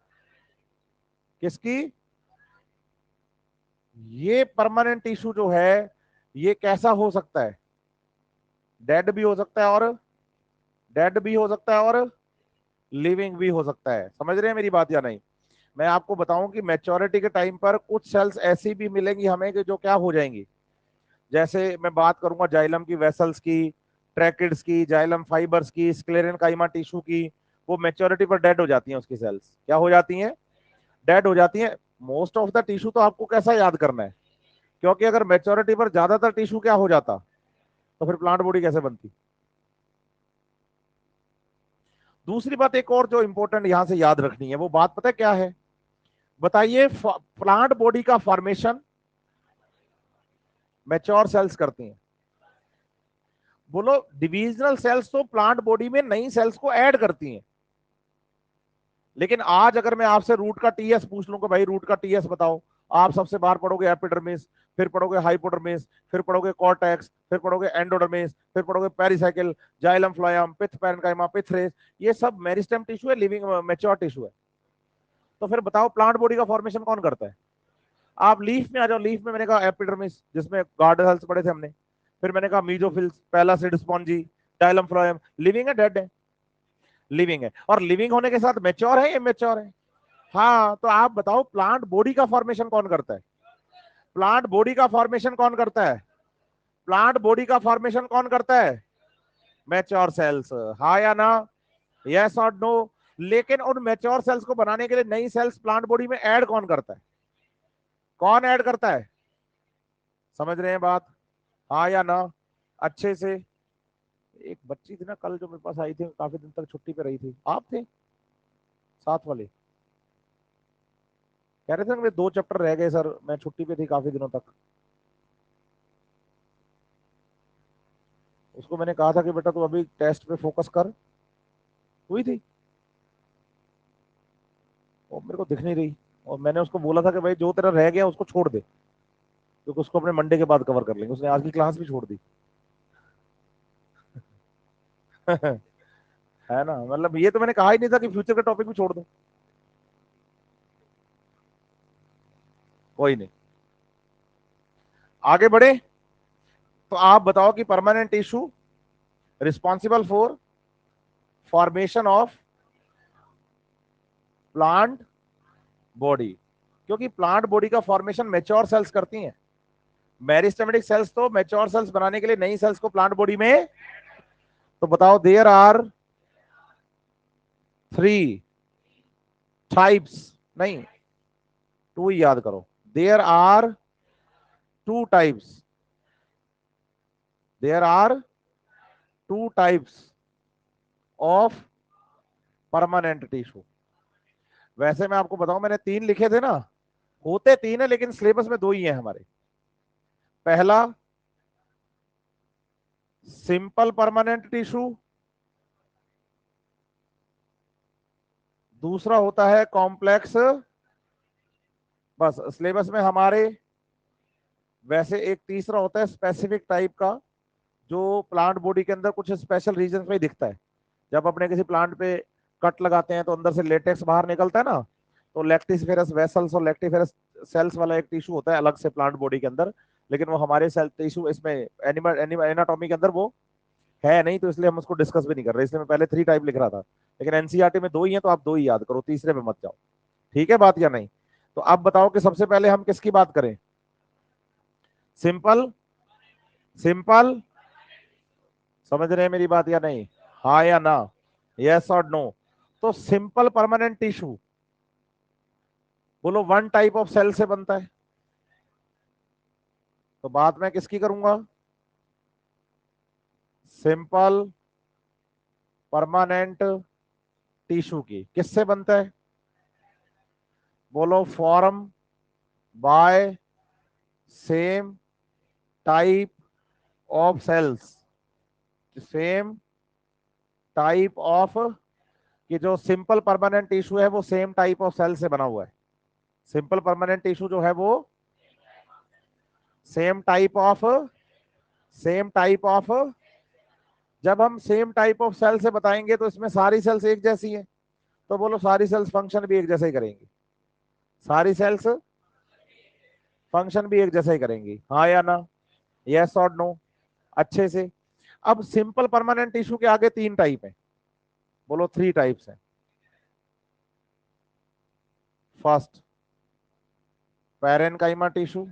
किसकी? ये परमानेंट टिश्यू जो है ये कैसा हो सकता है? डेड भी हो सकता है, और डेड भी हो सकता है, और लिविंग भी हो सकता है। समझ रहे हैं मेरी बात या नहीं? मैं आपको बताऊं कि मैच्योरिटी के टाइम पर कुछ सेल्स ऐसी भी मिलेंगी हमें कि जो क्या हो जाएंगी, जैसे मैं बात करूंगा जाइलम की वेसल्स की, ट्रैकिड्स की, जाइलम फाइबर्स की, स्क्लेरन काइमा टिश्यू की, वो मैच्योरिटी पर डेड हो जाती हैं। उसकी सेल्स क्या हो जाती हैं? डेड हो जाती हैं। मोस्ट ऑफ द टिश्यू तो आपको कैसा याद करना है, क्योंकि अगर मैच्योरिटी पर ज्यादातर टिश्यू क्या हो जाता तो फिर प्लांट बॉडी कैसे बनती? दूसरी बात एक और जो इंपॉर्टेंट यहां से याद रखनी है, वो बात पता है क्या है? बताइए, प्लांट बॉडी का फॉर्मेशन मैच्योर सेल्स करती हैं। बोलो, डिविजनल सेल्स तो प्लांट बॉडी में नई सेल्स को ऐड करती हैं। लेकिन आज अगर मैं आपसे रूट का टीएस पूछ लूं कि भाई रूट का टीएस बताओ, आप सबसे बाहर पढ़ोगे एपिडर्मिस, फिर पढ़ोगे हाइपोडर्मिस, फिर पढ़ोगे कॉर्टेक्स, फिर पढ़ोगे एंडोडर्मिस, फिर पढ़ोगे पेरिसाइकिल, जाइलम फ्लोएम, पिथ पैरेन्काइमा, पिथ रेस। ये सब मेरिस्टेम टिश्यू है, लिविंग मैच्योर टिश्यू है। तो फिर बताओ प्लांट बॉडी का फॉर्मेशन कौन करता है? आप लीफ में आ जाओ। लीफ में मैंने कहा एपिडर्मिस, जिसमें गार्ड सेल्स पढ़े थे हमने। फिर मैंने कहा मीजोफिल्स, पहला seed spongy, xylem phloem. Living है, डेड है? लिविंग है। और लिविंग होने के साथ मैच्योर है, इमेच्योर है? हाँ, तो आप बताओ प्लांट बॉडी का फॉर्मेशन कौन करता है? प्लांट बॉडी का फॉर्मेशन कौन करता है? प्लांट बॉडी का फॉर्मेशन कौन करता है? Mature cells. हाँ या ना? यस और नो? लेकिन उन मैच्योर सेल्स को बनाने के लिए नई सेल्स प्लांट बॉडी में ऐड कौन करता है? कौन ऐड करता है? समझ रहे हैं बात? हाँ या ना? अच्छे से। एक बच्ची थी ना कल जो मेरे पास आई थी, काफी दिन तक छुट्टी पे रही थी, आप थे साथ वाले, कह रहे थे ना मेरे 2 चैप्टर रह गए सर, मैं छुट्टी पे थी काफी दिनों तक। उसको मैंने कहा था कि बेटा तू अभी टेस्ट पे फोकस कर। हुई थी, वो मेरे को दिख नहीं रही। और मैंने उसको बोला था कि भाई जो तेरा रह गया उसको छोड़ दे, क्योंकि उसको अपने मंडे के बाद कवर कर लेंगे। उसने आज की क्लास भी छोड़ दी। है ना? मतलब ये तो मैंने कहा ही नहीं था कि फ्यूचर का टॉपिक भी छोड़ दो। कोई नहीं, आगे बढ़े। तो आप बताओ कि permanent tissue responsible for formation of plant body, क्योंकि प्लांट बॉडी का फॉर्मेशन मैच्योर सेल्स करती हैं। मेरिस्टेमेटिक सेल्स तो मैच्योर सेल्स बनाने के लिए नई सेल्स को प्लांट बॉडी में। तो बताओ, देयर आर 3 टाइप्स, नहीं 2 ही याद करो। There are 2 types, there are 2 types of permanent tissue. वैसे मैं आपको बताऊं, मैंने 3 लिखे थे ना, होते 3 है लेकिन सिलेबस में 2 ही है हमारे। पहला सिंपल परमानेंट टिश्यू, दूसरा होता है कॉम्प्लेक्स। बस सिलेबस में हमारे। वैसे एक तीसरा होता है स्पेसिफिक टाइप का, जो प्लांट बॉडी के अंदर कुछ स्पेशल रीजन में दिखता है। जब अपने किसी प्लांट पे कट लगाते हैं तो अंदर से लेटेक्स बाहर निकलता है ना, तो लैक्टिफेरस वेसल्स और लैक्टिफेरस सेल्स वाला एक टिश्यू होता है अलग से प्लांट बॉडी के अंदर। लेकिन वो हमारे सेल टिश्यू इसमें एनिमल एनाटॉमी के अंदर वो है नहीं, तो इसलिए हम उसको डिस्कस भी नहीं कर रहे। इसलिए मैं पहले 3 टाइप लिख रहा था, लेकिन एनसीईआरटी में 2 ही है, तो आप 2 ही याद करो, तीसरे में मत जाओ। ठीक है बात या नहीं? तो आप बताओ कि सबसे पहले हम किसकी बात करें? Simple, simple. समझ रहे हैं मेरी बात या नहीं? हाँ या ना? यस और नो? तो सिंपल परमानेंट टिश्यू बोलो वन टाइप ऑफ सेल से बनता है। तो बात मैं किसकी करूंगा? सिंपल परमानेंट टिश्यू की। किससे बनता है? बोलो form by same type of cells. Same type of, कि जो सिंपल परमानेंट टिश्यू है वो सेम टाइप ऑफ सेल से बना हुआ है। सिंपल परमानेंट टिश्यू जो है वो same type of, same type of. जब हम सेम टाइप ऑफ सेल से बताएंगे तो इसमें सारी सेल्स एक जैसी हैं, तो बोलो सारी सेल्स फंक्शन भी एक जैसे ही करेंगी। सारी सेल्स फंक्शन भी एक जैसे ही करेंगी, हाँ या ना? यस और नो? अच्छे से। अब सिंपल परमानेंट टिश्यू के आगे तीन टाइप है। बोलो थ्री टाइप्स है। First parenchyma tissue,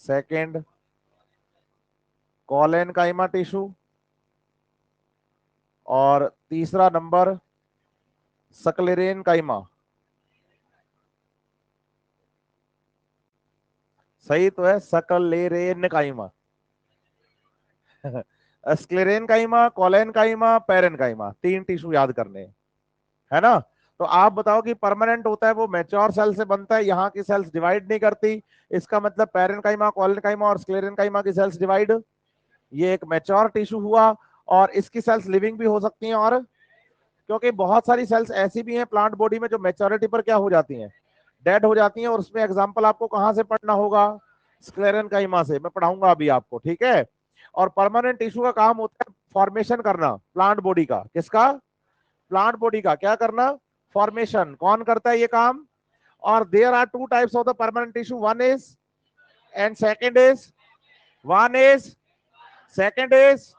second collenchyma tissue, और तीसरा नंबर स्क्लेरेनकाइमा। सही तो है, स्क्लेरेनकाइमा। स्क्लेरेनकाइमा, कॉलेनकाइमा, पैरेनकाइमा, तीन टिश्यू याद करने हैं, है ना? तो आप बताओ कि परमानेंट होता है वो मैच्योर सेल से बनता है, यहाँ की सेल्स डिवाइड नहीं करती। इसका मतलब पैरेनकाइमा, कॉलेनकाइमा और स्क्लेरेनकाइमा की सेल्स डिवाइड। ये एक मैच्योर टिश्यू हुआ। और इसकी सेल्स लिविंग भी हो सकती हैं, और क्योंकि बहुत सारी सेल्स ऐसी भी हैं प्लांट बॉडी में जो मैच्योरिटी पर क्या हो जाती हैं, डेड हो जाती हैं। और उसमें एग्जांपल आपको कहां से पढ़ना होगा? स्क्लेरेनकाइमा से। मैं पढ़ाऊंगा अभी आपको, ठीक है? और परमानेंट टिश्यू का काम होता है फॉर्मेशन करना प्लांट बॉडी का। किसका? प्लांट बॉडी का। क्या करना? फॉर्मेशन। कौन करता है ये काम? और there are two types of the permanent tissue, one is and second is, one is second is.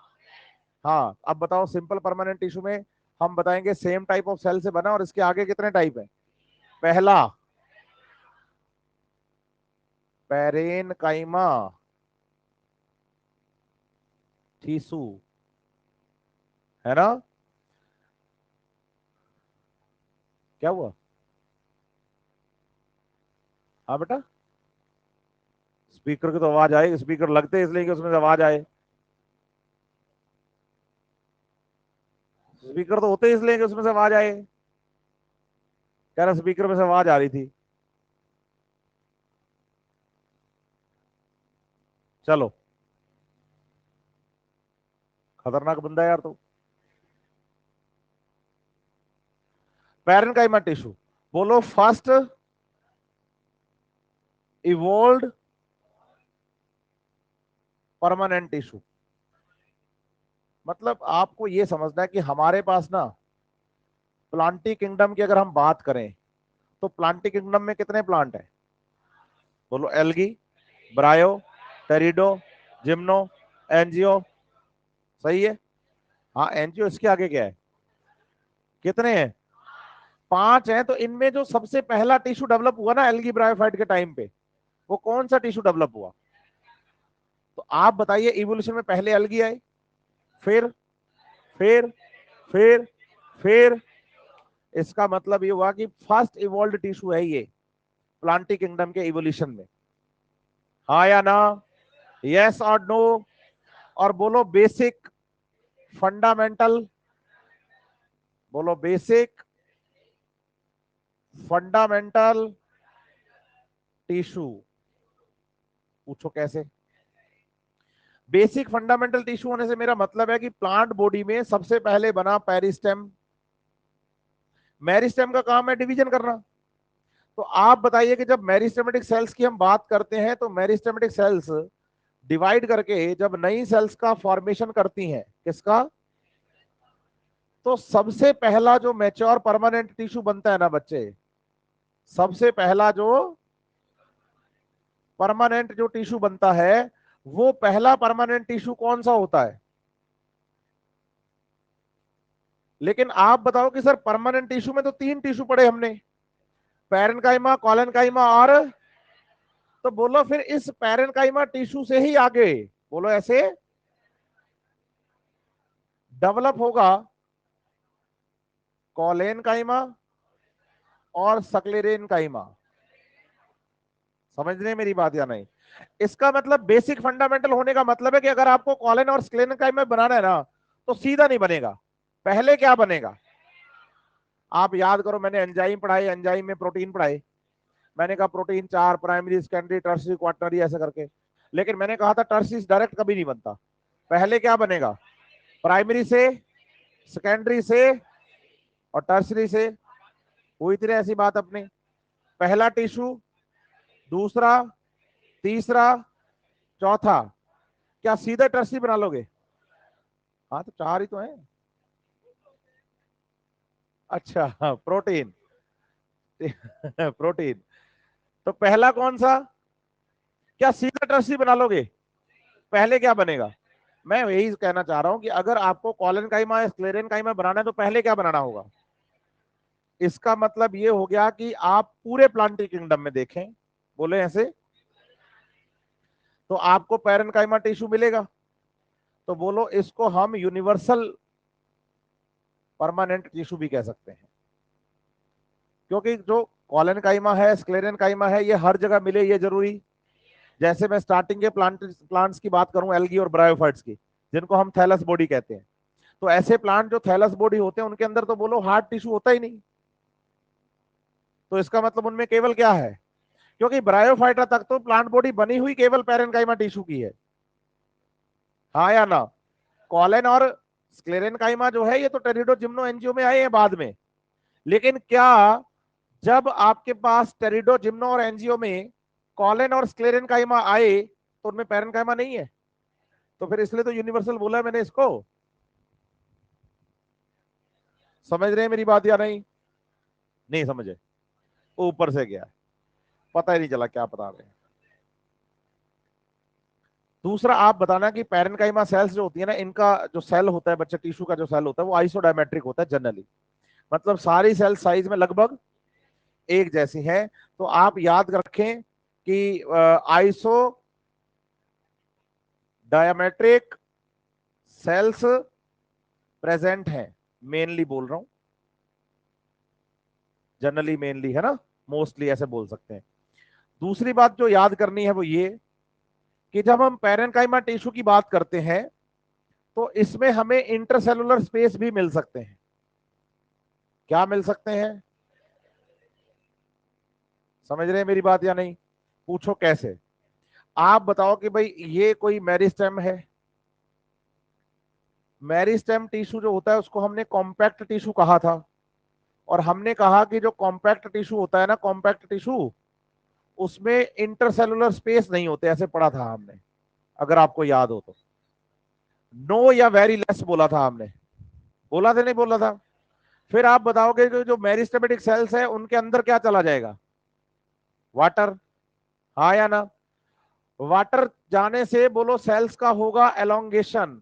हाँ, अब बताओ सिंपल परमानेंट टिश्यू में हम बताएंगे सेम टाइप ऑफ सेल से बना, और इसके आगे कितने टाइप है? पहला पैरेनकाइमा टिश्यू, है ना? क्या हुआ? हाँ बेटा, स्पीकर की तो आवाज आए, स्पीकर लगते हैं इसलिए कि उसमें से आवाज आए। स्पीकर तो होते हैं इसलिए कि उसमें से आवाज आए। कह रहा स्पीकर में से आवाज आ रही थी। चलो, खतरनाक बंदा है यार तो। पैरेनकाइमा टिश्यू, बोलो फर्स्ट इवोल्व परमानेंट टिश्यू। मतलब आपको ये समझना है कि हमारे पास ना प्लांटी किंगडम की अगर हम बात करें तो प्लांटी किंगडम में कितने प्लांट हैं? बोलो एल्गी, ब्रायो, टेरिडो, जिम्नो, एनजियो। सही है। हाँ एनजियो, इसके आगे क्या है? कितने हैं? पांच हैं। तो इनमें जो सबसे पहला टिश्यू डेवलप हुआ ना एल्गी ब्रायोफाइट के टाइम पे, वो कौन सा टिश्यू डेवलप हुआ? तो आप बताइए, इवोल्यूशन में पहले एल्गी आए, फिर फिर फिर फिर इसका मतलब ये हुआ कि फर्स्ट इवॉल्व टिश्यू है ये प्लांटी किंगडम के इवोल्यूशन में। हाँ या ना? यस और नो? और बोलो बेसिक फंडामेंटल, बोलो बेसिक फंडामेंटल टिश्यू। पूछो कैसे? बेसिक फंडामेंटल टिश्यू होने से मेरा मतलब है कि प्लांट बॉडी में सबसे पहले बना पेरिस्टेम। मेरिस्टेम का काम है डिवीजन करना। तो आप बताइए कि जब मेरिस्टेमेटिक सेल्स की हम बात करते हैं तो मेरिस्टेमेटिक सेल्स डिवाइड करके जब नई सेल्स का फॉर्मेशन करती हैं, किसका? तो सबसे पहला जो मैच्योर परमानेंट टिश्यू बनता है ना बच्चे, सबसे पहला जो परमानेंट जो टिश्यू बनता है, वो पहला परमानेंट टिश्यू कौन सा होता है? लेकिन आप बताओ कि सर परमानेंट टिश्यू में तो तीन टिश्यू पढ़े हमने, पैरेनकाइमा, कॉलेनकाइमा और, तो बोलो फिर इस पैरेनकाइमा टिश्यू से ही आगे, बोलो ऐसे डेवलप होगा कॉलेनकाइमा और सक्लेरेन काइमा। समझ रहे हैं मेरी बात या नहीं? इसका मतलब बेसिक फंडामेंटल होने का मतलब है कि अगर आपको कॉलन और स्क्लेरन काइमा बनाना है ना, तो सीधा नहीं बनेगा, पहले क्या बनेगा। आप याद करो, मैंने एंजाइम पढ़ाई, एंजाइम में प्रोटीन पढ़ाई, मैंने कहा protein 4 primary, secondary, tertiary, quaternary ऐसे करके, लेकिन मैंने कहा था टर्सरी डायरेक्ट कभी नहीं बनता, पहले क्या बनेगा, प्राइमरी से, सेकेंडरी से और टर्सरी से। हुई थी ऐसी बात अपनी, पहला टिश्यू, दूसरा, तीसरा, चौथा, क्या सीधे टर्सरी बना लोगे? हाँ तो 4 ही तो है। अच्छा प्रोटीन प्रोटीन, तो पहला कौन सा, क्या सीधा टर्सरी बना लोगे? पहले क्या बनेगा? मैं यही कहना चाह रहा हूं कि अगर आपको कॉलन काइमा या स्क्लेरन काइमा बनाना है तो पहले क्या बनाना होगा। इसका मतलब ये हो गया कि आप पूरे प्लांट किंगडम में देखें, बोले ऐसे, तो आपको पैरेनकाइमा टिश्यू मिलेगा, तो बोलो इसको हम यूनिवर्सल परमानेंट टिश्यू भी कह सकते हैं, क्योंकि जो कॉलन काइमा है, स्क्लेरन काइमा है, ये हर जगह मिले ये जरूरी। जैसे मैं स्टार्टिंग के प्लांट्स की बात करूं, एल्गी और ब्रायोफाइट्स की, जिनको हम थैलस बॉडी कहते हैं, तो ऐसे प्लांट जो थैलस बॉडी होते हैं उनके अंदर तो बोलो हार्ड टिश्यू होता ही नहीं, तो इसका मतलब उनमें केवल क्या है, क्योंकि ब्रायोफाइटा तक तो प्लांट बॉडी बनी हुई केवल पैरेनकाइमा टिश्यू की है, हाँ या ना। कॉलन और स्क्लेरेनकाइमा जो है ये तो टेरिडोजिम्नो एंजियो में आए हैं बाद में, लेकिन क्या जब आपके पास टेरिडोजिम्नो और एंजियो में कॉलन और स्क्लेरेनकाइमा आए तो उनमें पैरेनकाइमा नहीं है, तो फिर इसलिए तो यूनिवर्सल बोला मैंने इसको। समझ रहे हैं मेरी बात या नहीं? नहीं समझे, ऊपर से गया, पता ही नहीं चला क्या बता रहे हैं। दूसरा आप बताना कि पैरेनकाइमा सेल्स जो होती है ना, इनका जो सेल होता है बच्चे, टिश्यू का जो सेल होता है वो आइसोडायमेट्रिक होता है जनरली, मतलब सारी सेल साइज में लगभग एक जैसी है। तो आप याद रखें कि आइसो डायमेट्रिक सेल्स प्रेजेंट है, मेनली बोल रहा हूं, जनरली मेनली है ना, मोस्टली ऐसे बोल सकते हैं। दूसरी बात जो याद करनी है वो ये कि जब हम पैरेनकाइमा टिश्यू की बात करते हैं तो इसमें हमें इंटरसेलुलर स्पेस भी मिल सकते हैं। क्या मिल सकते हैं? समझ रहे हैं मेरी बात या नहीं? पूछो कैसे। आप बताओ कि भाई ये कोई मेरिस्टेम है, मेरिस्टेम टिश्यू जो होता है उसको हमने कॉम्पैक्ट टिश्यू कहा था, और हमने कहा कि जो कॉम्पैक्ट टिश्यू होता है ना, कॉम्पैक्ट टिश्यू, उसमें इंटरसेलुलर स्पेस नहीं होते, ऐसे पढ़ा था हमने, अगर आपको याद हो तो। नो या वेरी लेस बोला था हमने, बोला था नहीं बोला था? फिर आप बताओगे कि जो मेरिस्टेमेटिक सेल्स है उनके अंदर क्या चला जाएगा, वाटर, हाँ या ना। वाटर जाने से बोलो सेल्स का होगा एलोंगेशन,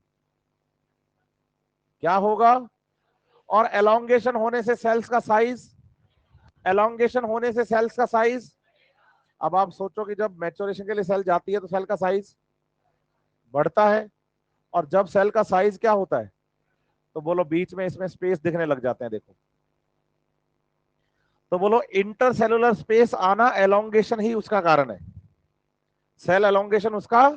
क्या होगा, और एलोंगेशन होने से सेल्स का साइज, एलोंगेशन होने से सेल्स का साइज। अब आप सोचो कि जब मैच्योरेशन के लिए सेल जाती है तो सेल का साइज बढ़ता है, और जब सेल का साइज क्या होता है, तो बोलो बीच में इसमें स्पेस दिखने लग जाते हैं, देखो, तो बोलो इंटरसेलुलर स्पेस आना एलोंगेशन ही उसका कारण है, सेल एलोंगेशन उसका।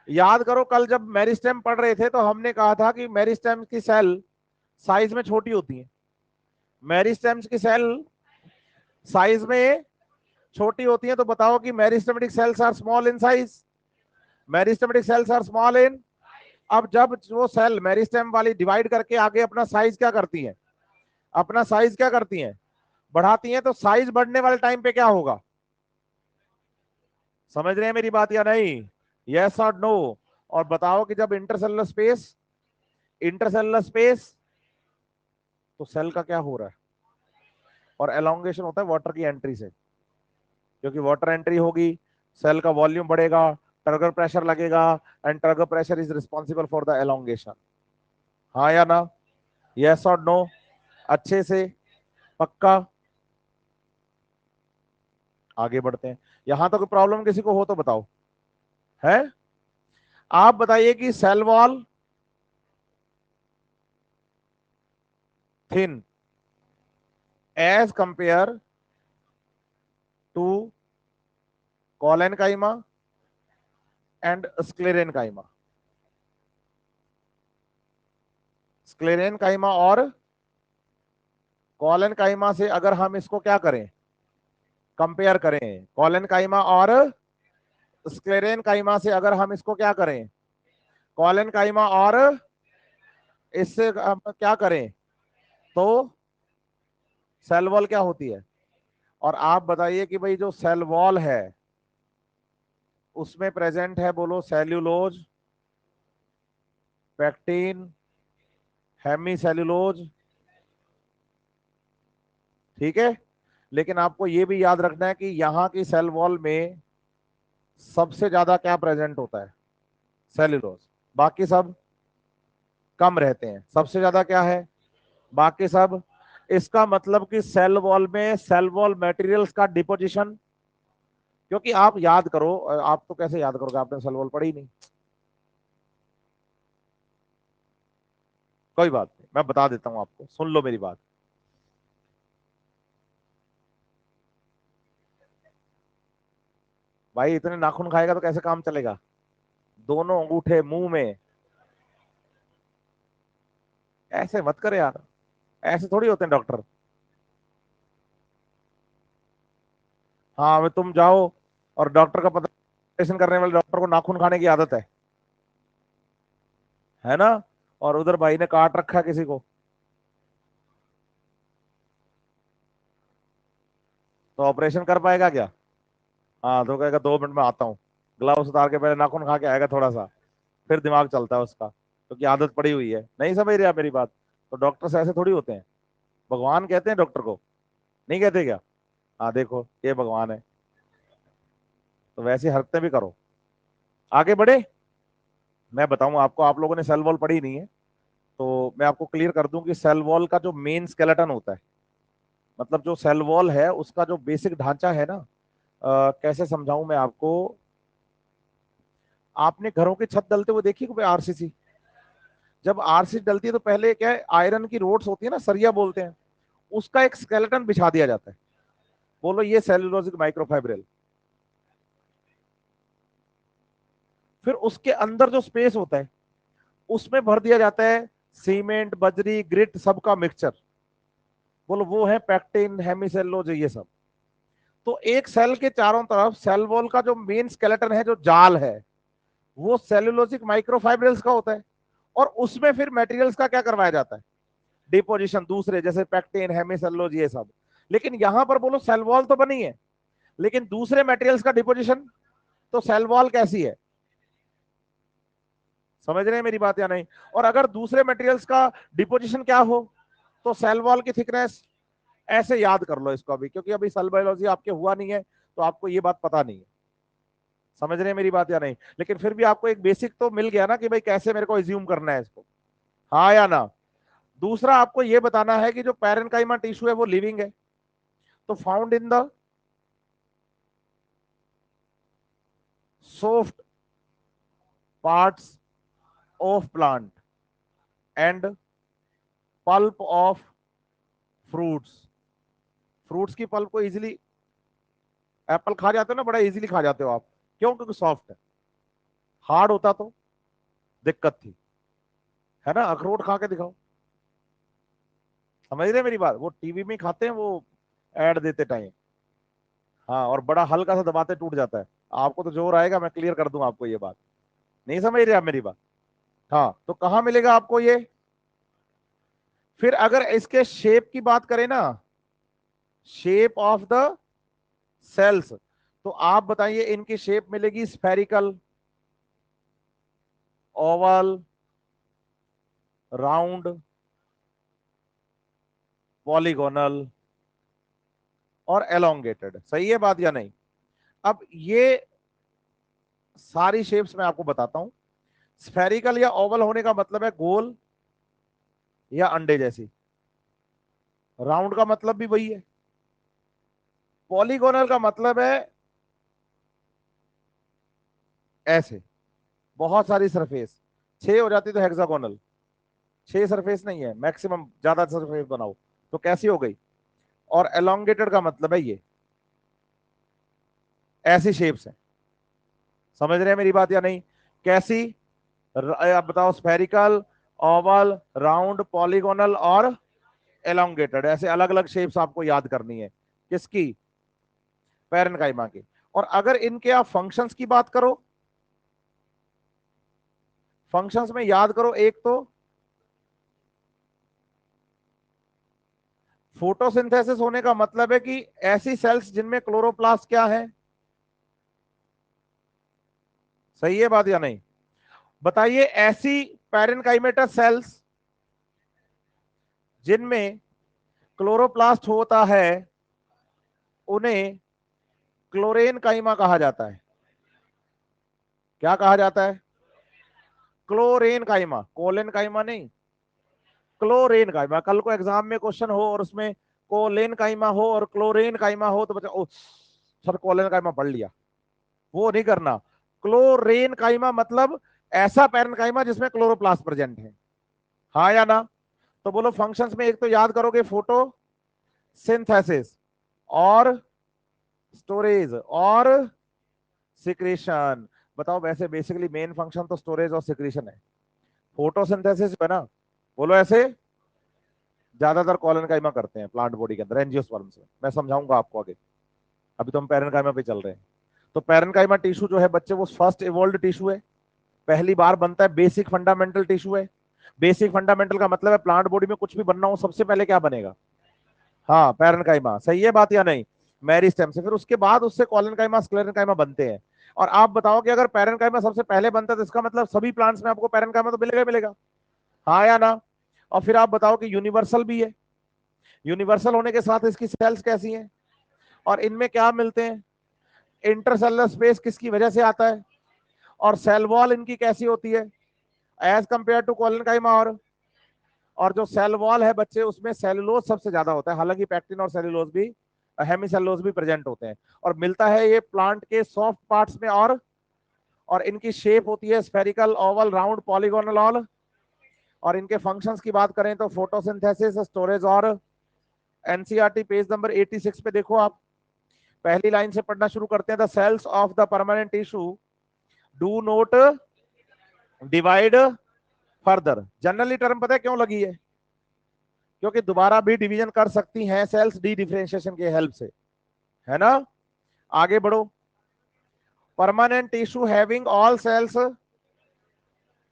याद करो कल जब मेरिस्टेम पढ़ रहे थे तो हमने कहा था कि मेरिस्टेम की सेल साइज में छोटी होती है, मेरिस्टेम्स की सेल साइज में छोटी होती है, तो बताओ कि meristematic cells are small in size, meristematic cells are small in. अब जब वो सेल मेरिस्टेम वाली डिवाइड करके आगे अपना साइज क्या करती है, अपना साइज क्या करती है, बढ़ाती है, तो साइज बढ़ने वाले टाइम पे क्या होगा? समझ रहे हैं मेरी बात या नहीं? यस और नो। और बताओ कि जब इंटरसेलुलर स्पेस, इंटरसेलुलर स्पेस, तो सेल का क्या हो रहा है, और एलोंगेशन होता है वाटर की एंट्री से, क्योंकि वाटर एंट्री होगी, सेल का वॉल्यूम बढ़ेगा, टर्गर प्रेशर लगेगा, and turgor pressure is responsible for the elongation, हाँ या ना, यस और नो, अच्छे से, पक्का। आगे बढ़ते हैं, यहां तो कोई प्रॉब्लम किसी को हो तो बताओ, है? आप बताइए कि cell wall thin as compare to collenchyma and sclerenchyma. Sclerenchyma और कोलेनकाइमा से अगर हम इसको क्या करें, कंपेयर करें, कोलेनकाइमा और स्क्लेरेनकाइमा से अगर हम इसको क्या करें, कोलेनकाइमा और इससे हम क्या करें, तो सेल वॉल क्या होती है। और आप बताइए कि भाई जो सेल वॉल है उसमें प्रेजेंट है, बोलो, सेल्यूलोज, पैक्टीन, हेमी सेल्यूलोज, ठीक है। लेकिन आपको यह भी याद रखना है कि यहां की सेल वॉल में सबसे ज्यादा क्या प्रेजेंट होता है, सेल्यूलोज। बाकी सब कम रहते हैं। सबसे ज्यादा क्या है, बाकी सब। इसका मतलब कि सेल वॉल में सेल वॉल मटेरियल्स का डिपोजिशन, क्योंकि आप याद करो, आप तो कैसे याद करोगे, आपने सेल वॉल पढ़ी नहीं। कोई बात नहीं, मैं बता देता हूं आपको, सुन लो मेरी बात। भाई इतने नाखून खाएगा तो कैसे काम चलेगा, दोनों अंगूठे मुंह में, ऐसे मत करे यार, ऐसे थोड़ी होते हैं डॉक्टर। हाँ, मैं तुम जाओ और डॉक्टर का पता, ऑपरेशन करने वाले डॉक्टर को नाखून खाने की आदत है ना। और उधर भाई ने काट रखा है किसी को, तो ऑपरेशन कर पाएगा क्या। हाँ, तो कहेगा 2 मिनट में आता हूँ, ग्लव्स उतार के पहले नाखून खा के आएगा थोड़ा सा, फिर दिमाग चलता है उसका, क्योंकि आदत पड़ी हुई है। नहीं समझ रहे आप मेरी बात। तो डॉक्टर से ऐसे थोड़ी होते हैं, भगवान कहते हैं डॉक्टर को, नहीं कहते क्या। हाँ देखो, ये भगवान है, तो वैसी हरकतें भी करो। आगे बढ़े, मैं बताऊं आपको, आप लोगों ने सेल वॉल पढ़ी नहीं है, तो मैं आपको क्लियर कर दूं कि सेल वॉल का जो मेन स्केलेटन होता है, मतलब जो सेल वॉल है उसका जो बेसिक ढांचा है ना, कैसे समझाऊं मैं आपको। आपने घरों की छत डलते हुए देखी कभी आरसीसी। जब आरसीसी डलती है तो पहले क्या है, आयरन की रोड्स होती है ना, सरिया बोलते हैं, उसका एक स्केलेटन बिछा दिया जाता है। बोलो, ये सेलुलोजिक माइक्रोफाइब्रिल। फिर उसके अंदर जो स्पेस होता है उसमें भर दिया जाता है सीमेंट, बजरी, ग्रिट, सबका मिक्सचर। बोलो, वो है पैक्टिन, हेमिसेल्लोज, ये सब। तो एक सेल के चारों तरफ सेल वॉल का जो मेन स्केलेटन है, जो जाल है, वो सेलुलोजिक माइक्रोफाइब्रिल्स का होता है। और उसमें फिर मटेरियल्स का क्या करवाया जाता है, डिपोजिशन, दूसरे जैसे पैक्टिन, हेमिसेल्लोज, ये सब। लेकिन यहां पर बोलो सेल वॉल तो बनी है, लेकिन दूसरे मटेरियल्स का डिपोजिशन, तो सेल वॉल कैसी है, समझ रहे हैं मेरी बात या नहीं। और अगर दूसरे मटेरियल्स का डिपोजिशन क्या हो, तो सेल वॉल की थिकनेस, ऐसे याद कर लो इसको अभी, क्योंकि अभी सेल बायोलॉजी आपके हुआ नहीं है, तो आपको ये बात पता नहीं है। समझ रहे हैं मेरी बात या नहीं। लेकिन फिर भी आपको एक बेसिक तो मिल गया ना कि भाई कैसे मेरे को एज्यूम करना है इसको, हाँ या ना। दूसरा आपको ये बताना है कि जो पैरेन्काइमा टिश्यू है वो लिविंग है, तो found in the soft parts of plant and pulp of fruits. Fruits की पल्प को इजीली, एप्पल खा जाते हो ना, बड़ा इजीली खा जाते हो आप, क्यों, क्योंकि सॉफ्ट है। हार्ड होता तो दिक्कत थी, है ना। अखरोट खा के दिखाओ, समझ रहे मेरी बात, वो टीवी में खाते हैं वो, ऐड देते टाइम। हाँ, और बड़ा हल्का सा दबाते टूट जाता है। आपको तो जोर आएगा, मैं क्लियर कर दूं आपको ये बात, नहीं समझ रहे आप मेरी बात। हाँ, तो कहाँ मिलेगा आपको ये। फिर अगर इसके शेप की बात करें ना, शेप ऑफ द सेल्स, तो आप बताइए इनकी शेप मिलेगी स्फेरिकल, ओवल, राउंड, पॉलीगोनल और एलोंगेटेड। सही है बात या नहीं। अब ये सारी शेप्स मैं आपको बताता हूं। स्फेरिकल या ओवल होने का मतलब है गोल या अंडे जैसी। राउंड का मतलब भी वही है। पॉलीगोनल का मतलब है ऐसे, बहुत सारी सरफेस, 6 हो जाती तो हेक्सागोनल। 6 सरफेस नहीं है मैक्सिमम, ज्यादा सरफेस बनाओ तो कैसी हो गई। और एलोंगेटेड का मतलब है ये, ऐसी शेप्स है, समझ रहे हैं मेरी बात या नहीं? कैसी? आप बताओ, स्फेरिकल, ओवल, राउंड, पॉलीगोनल और एलोंगेटेड, ऐसे अलग अलग शेप्स आपको याद करनी है। किसकी? पैरेनकाइमा की। और अगर इनके आप फंक्शंस की बात करो, फंक्शंस में याद करो, एक तो फोटोसिंथेसिस होने का मतलब है कि ऐसी सेल्स जिनमें क्लोरोप्लास्ट क्या है। सही है बात या नहीं? बताइए, ऐसी पैरेनकाइमेटस सेल्स जिनमें क्लोरोप्लास्ट होता है उन्हें क्लोरेन काइमा कहा जाता है। क्या कहा जाता है? क्लोरेन काइमा, कोलेन काइमा नहीं, क्लोरेन काइमा। कल को एग्जाम में क्वेश्चन हो और उसमें कोलेन काइमा हो और क्लोरेन काइमा हो तो बच्चा ओ सर कोलेन काइमा पढ़ लिया, वो नहीं करना। क्लोरेन काइमा मतलब ऐसा पैरेनकाइमा जिसमें क्लोरोप्लास्ट प्रेजेंट है। हाँ या ना? तो बोलो फंक्शंस में एक तो याद करोगे फोटो सिंथेसिस और स्टोरेज और सिक्रेशन। बताओ, वैसे बेसिकली मेन फंक्शन तो स्टोरेज और सिक्रेशन है, फोटोसिंथेसिस है ना? बोलो ऐसे ज्यादातर कॉलन करते हैं प्लांट बॉडी के अंदर एंजियोस्पर्म्स में। मैं समझाऊंगा आपको आगे, अभी तो हम पैरेनकाइमा पे चल रहे हैं। तो पैरेनकाइमा टिश्यू जो है बच्चे वो फर्स्ट इवोल्व टिश्यू है, पहली बार बनता है, बेसिक फंडामेंटल टिश्यू है। बेसिक फंडामेंटल का मतलब है प्लांट बॉडी में कुछ भी बनना हो सबसे पहले क्या बनेगा? हाँ, पैरेनकाइमा। सही है बात या नहीं? मेरिस्टेम से, फिर उसके बाद उससे कॉलेनकाइमा स्क्लेरेनकाइमा बनते हैं। और आप बताओ कि अगर पैरेनकाइमा सबसे पहले बनता है तो इसका मतलब सभी प्लांट्स में आपको पैरेनकाइमा तो मिलेगा मिलेगा। हाँ या ना? और फिर आप बताओ कि यूनिवर्सल भी है, यूनिवर्सल होने के साथ इसकी सेल्स कैसी हैं और इनमें क्या मिलते हैं? इंटरसेलुलर स्पेस किसकी वजह से आता है? और सेल वॉल इनकी कैसी होती है एज कंपेयर टू कॉलेनकाइमा? और जो सेल वॉल है बच्चे उसमें सेलुलोज सबसे ज्यादा होता है, हालांकि पैक्टिन और सेलुलोज भी, हेमिसेलुलोज भी प्रेजेंट होते हैं। और मिलता है ये प्लांट के सॉफ्ट पार्ट्स में। और इनकी शेप होती है spherical, Oval, round, polygonal all. और इनके फंक्शंस की बात करें तो फोटोसिंथेसिस, स्टोरेज और एनसीईआरटी पेज नंबर 86 पे देखो आप, पहली लाइन से पढ़ना शुरू करते हैं। The cells of the permanent tissue do not divide further. Generally term पता है क्यों लगी है? क्योंकि दोबारा भी डिवीजन कर सकती हैं सेल्स डी डिफरेंशिएशन के हेल्प से, है ना? आगे बढ़ो। Permanent tissue having all cells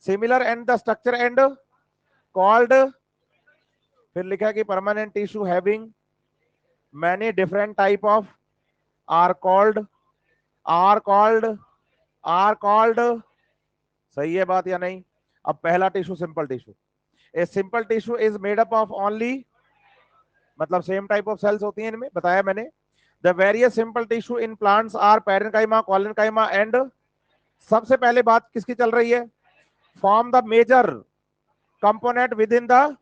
similar and the structure and called, फिर लिखा है कि permanent tissue having many different type of are called, are called, are called. सही है बात या नहीं? अब पहला tissue simple tissue. A simple tissue is made up of only, मतलब सेम टाइप ऑफ सेल्स होती हैं इनमें, बताया मैंने। The various simple tissue in plants are parenchyma, collenchyma and, सबसे पहले बात किसकी चल रही है? Form the major component within the,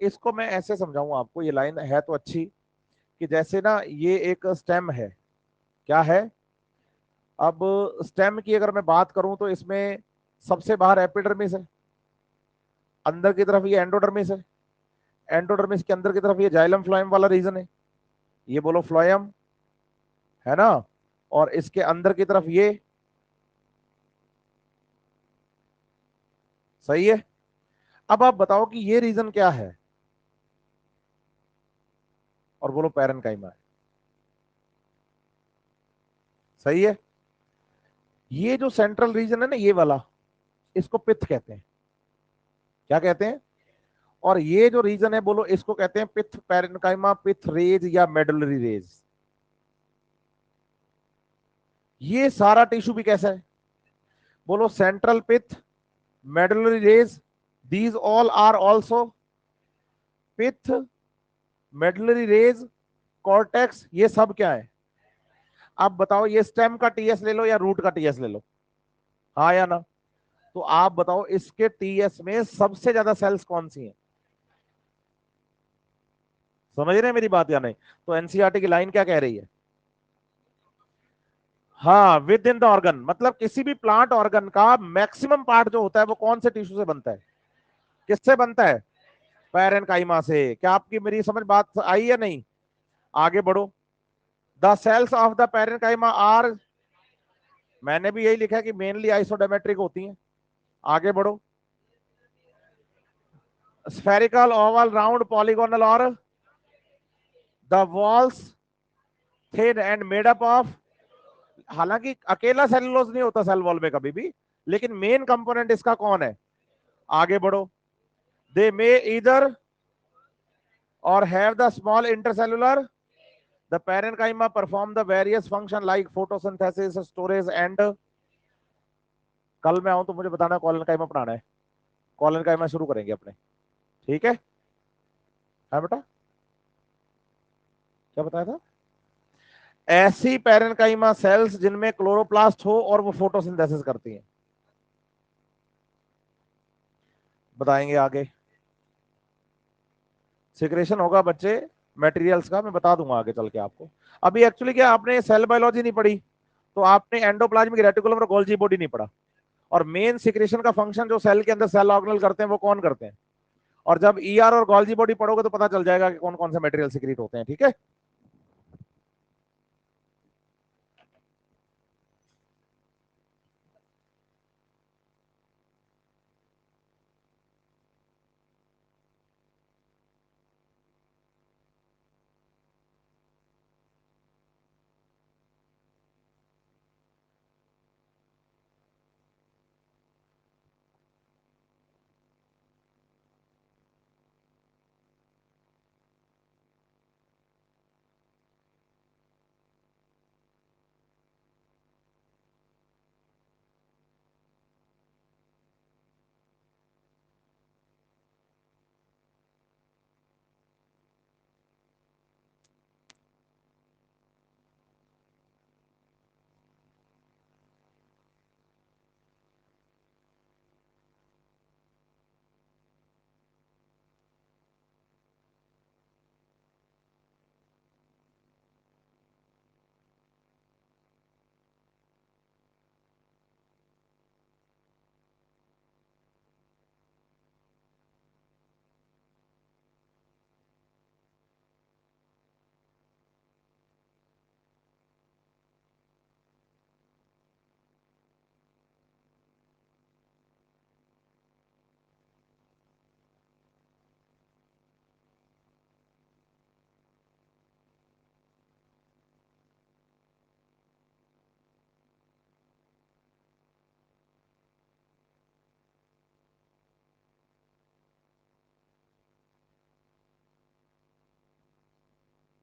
इसको मैं ऐसे समझाऊंगा आपको, ये लाइन है तो अच्छी, कि जैसे ना ये एक स्टेम है, क्या है? अब स्टेम की अगर मैं बात करूं तो इसमें सबसे बाहर एपिडर्मिस है, अंदर की तरफ ये एंडोडर्मिस है, एंडोडर्मिस के अंदर की तरफ ये जाइलम फ्लोएम वाला रीजन है, ये बोलो फ्लोएम, है ना? और इसके अंदर की तरफ ये, सही है? अब आप बताओ कि ये रीजन क्या है, और बोलो पैरेनकाइमा है। सही है? ये जो सेंट्रल रीजन है ना ये वाला, इसको पित्त कहते हैं। क्या कहते हैं? और ये जो रीजन है बोलो इसको कहते हैं पित्त पैरेनकाइमा, पित्त रेज या मेडुलरी रेज। ये सारा टिश्यू भी कैसा है? बोलो central pith, medullary rays, these all are also pith, medullary rays, cortex, ये सब क्या है? अब बताओ, ये स्टेम का टीएस ले लो या रूट का टीएस ले लो, हाँ या ना? तो आप बताओ इसके टीएस में सबसे ज्यादा सेल्स कौन सी हैं? समझ रहे हैं मेरी बात या नहीं? तो एनसीईआरटी की लाइन क्या कह रही है? हाँ, विद इन द ऑर्गन, मतलब किसी भी प्लांट ऑर्गन का मैक्सिमम पार्ट जो होता है वो कौन से टिश्यू से बनता है? किससे बनता है? पैरेनकाइमा से। क्या आपकी मेरी समझ बात आई या नहीं? आगे बढ़ो। The cells of the parenchyma are, मैंने भी यही लिखा कि मेनली आइसोडेमेट्रिक होती हैं। आगे बढ़ो। स्फेरिकल, ओवल, राउंड, पॉलीगोनल और the walls thin and made up of, हालांकि अकेला सेलुलोज नहीं होता सेल वॉल में कभी भी, लेकिन मेन कंपोनेंट इसका कौन है? आगे बढ़ो। दे मे ईदर और have the small intercellular, the parenchyma perform the various function like photosynthesis, storage and, कल मैं आऊं तो मुझे बताना कॉलेनकाइमा पढ़ाना है, कॉलेनकाइमा शुरू करेंगे अपने, ठीक है? हाँ बेटा, क्या बताया था? ऐसी पैरेन्काइमा सेल्स जिनमें क्लोरोप्लास्ट हो और वो फोटोसिंथेसिस करती हैं। बताएंगे आगे। सिक्रेशन होगा बच्चे मटेरियल्स का, मैं बता दूंगा आगे चल के आपको। अभी एक्चुअली क्या आपने सेल बायोलॉजी नहीं पढ़ी, तो आपने एंडोप्लाज्मिक रेटिकुलम और गोल्जी बॉडी नहीं पढ़ा। और मेन सिक्रेशन का फंक्शन जो सेल के अंदर सेल ऑर्गेनल करते हैं वो कौन करते हैं। और जब ईआर और गोल्जी बॉडी पढ़ोगे तो पता चल जाएगा कि कौन कौन से मटेरियल सिक्रीट होते हैं, ठीक है?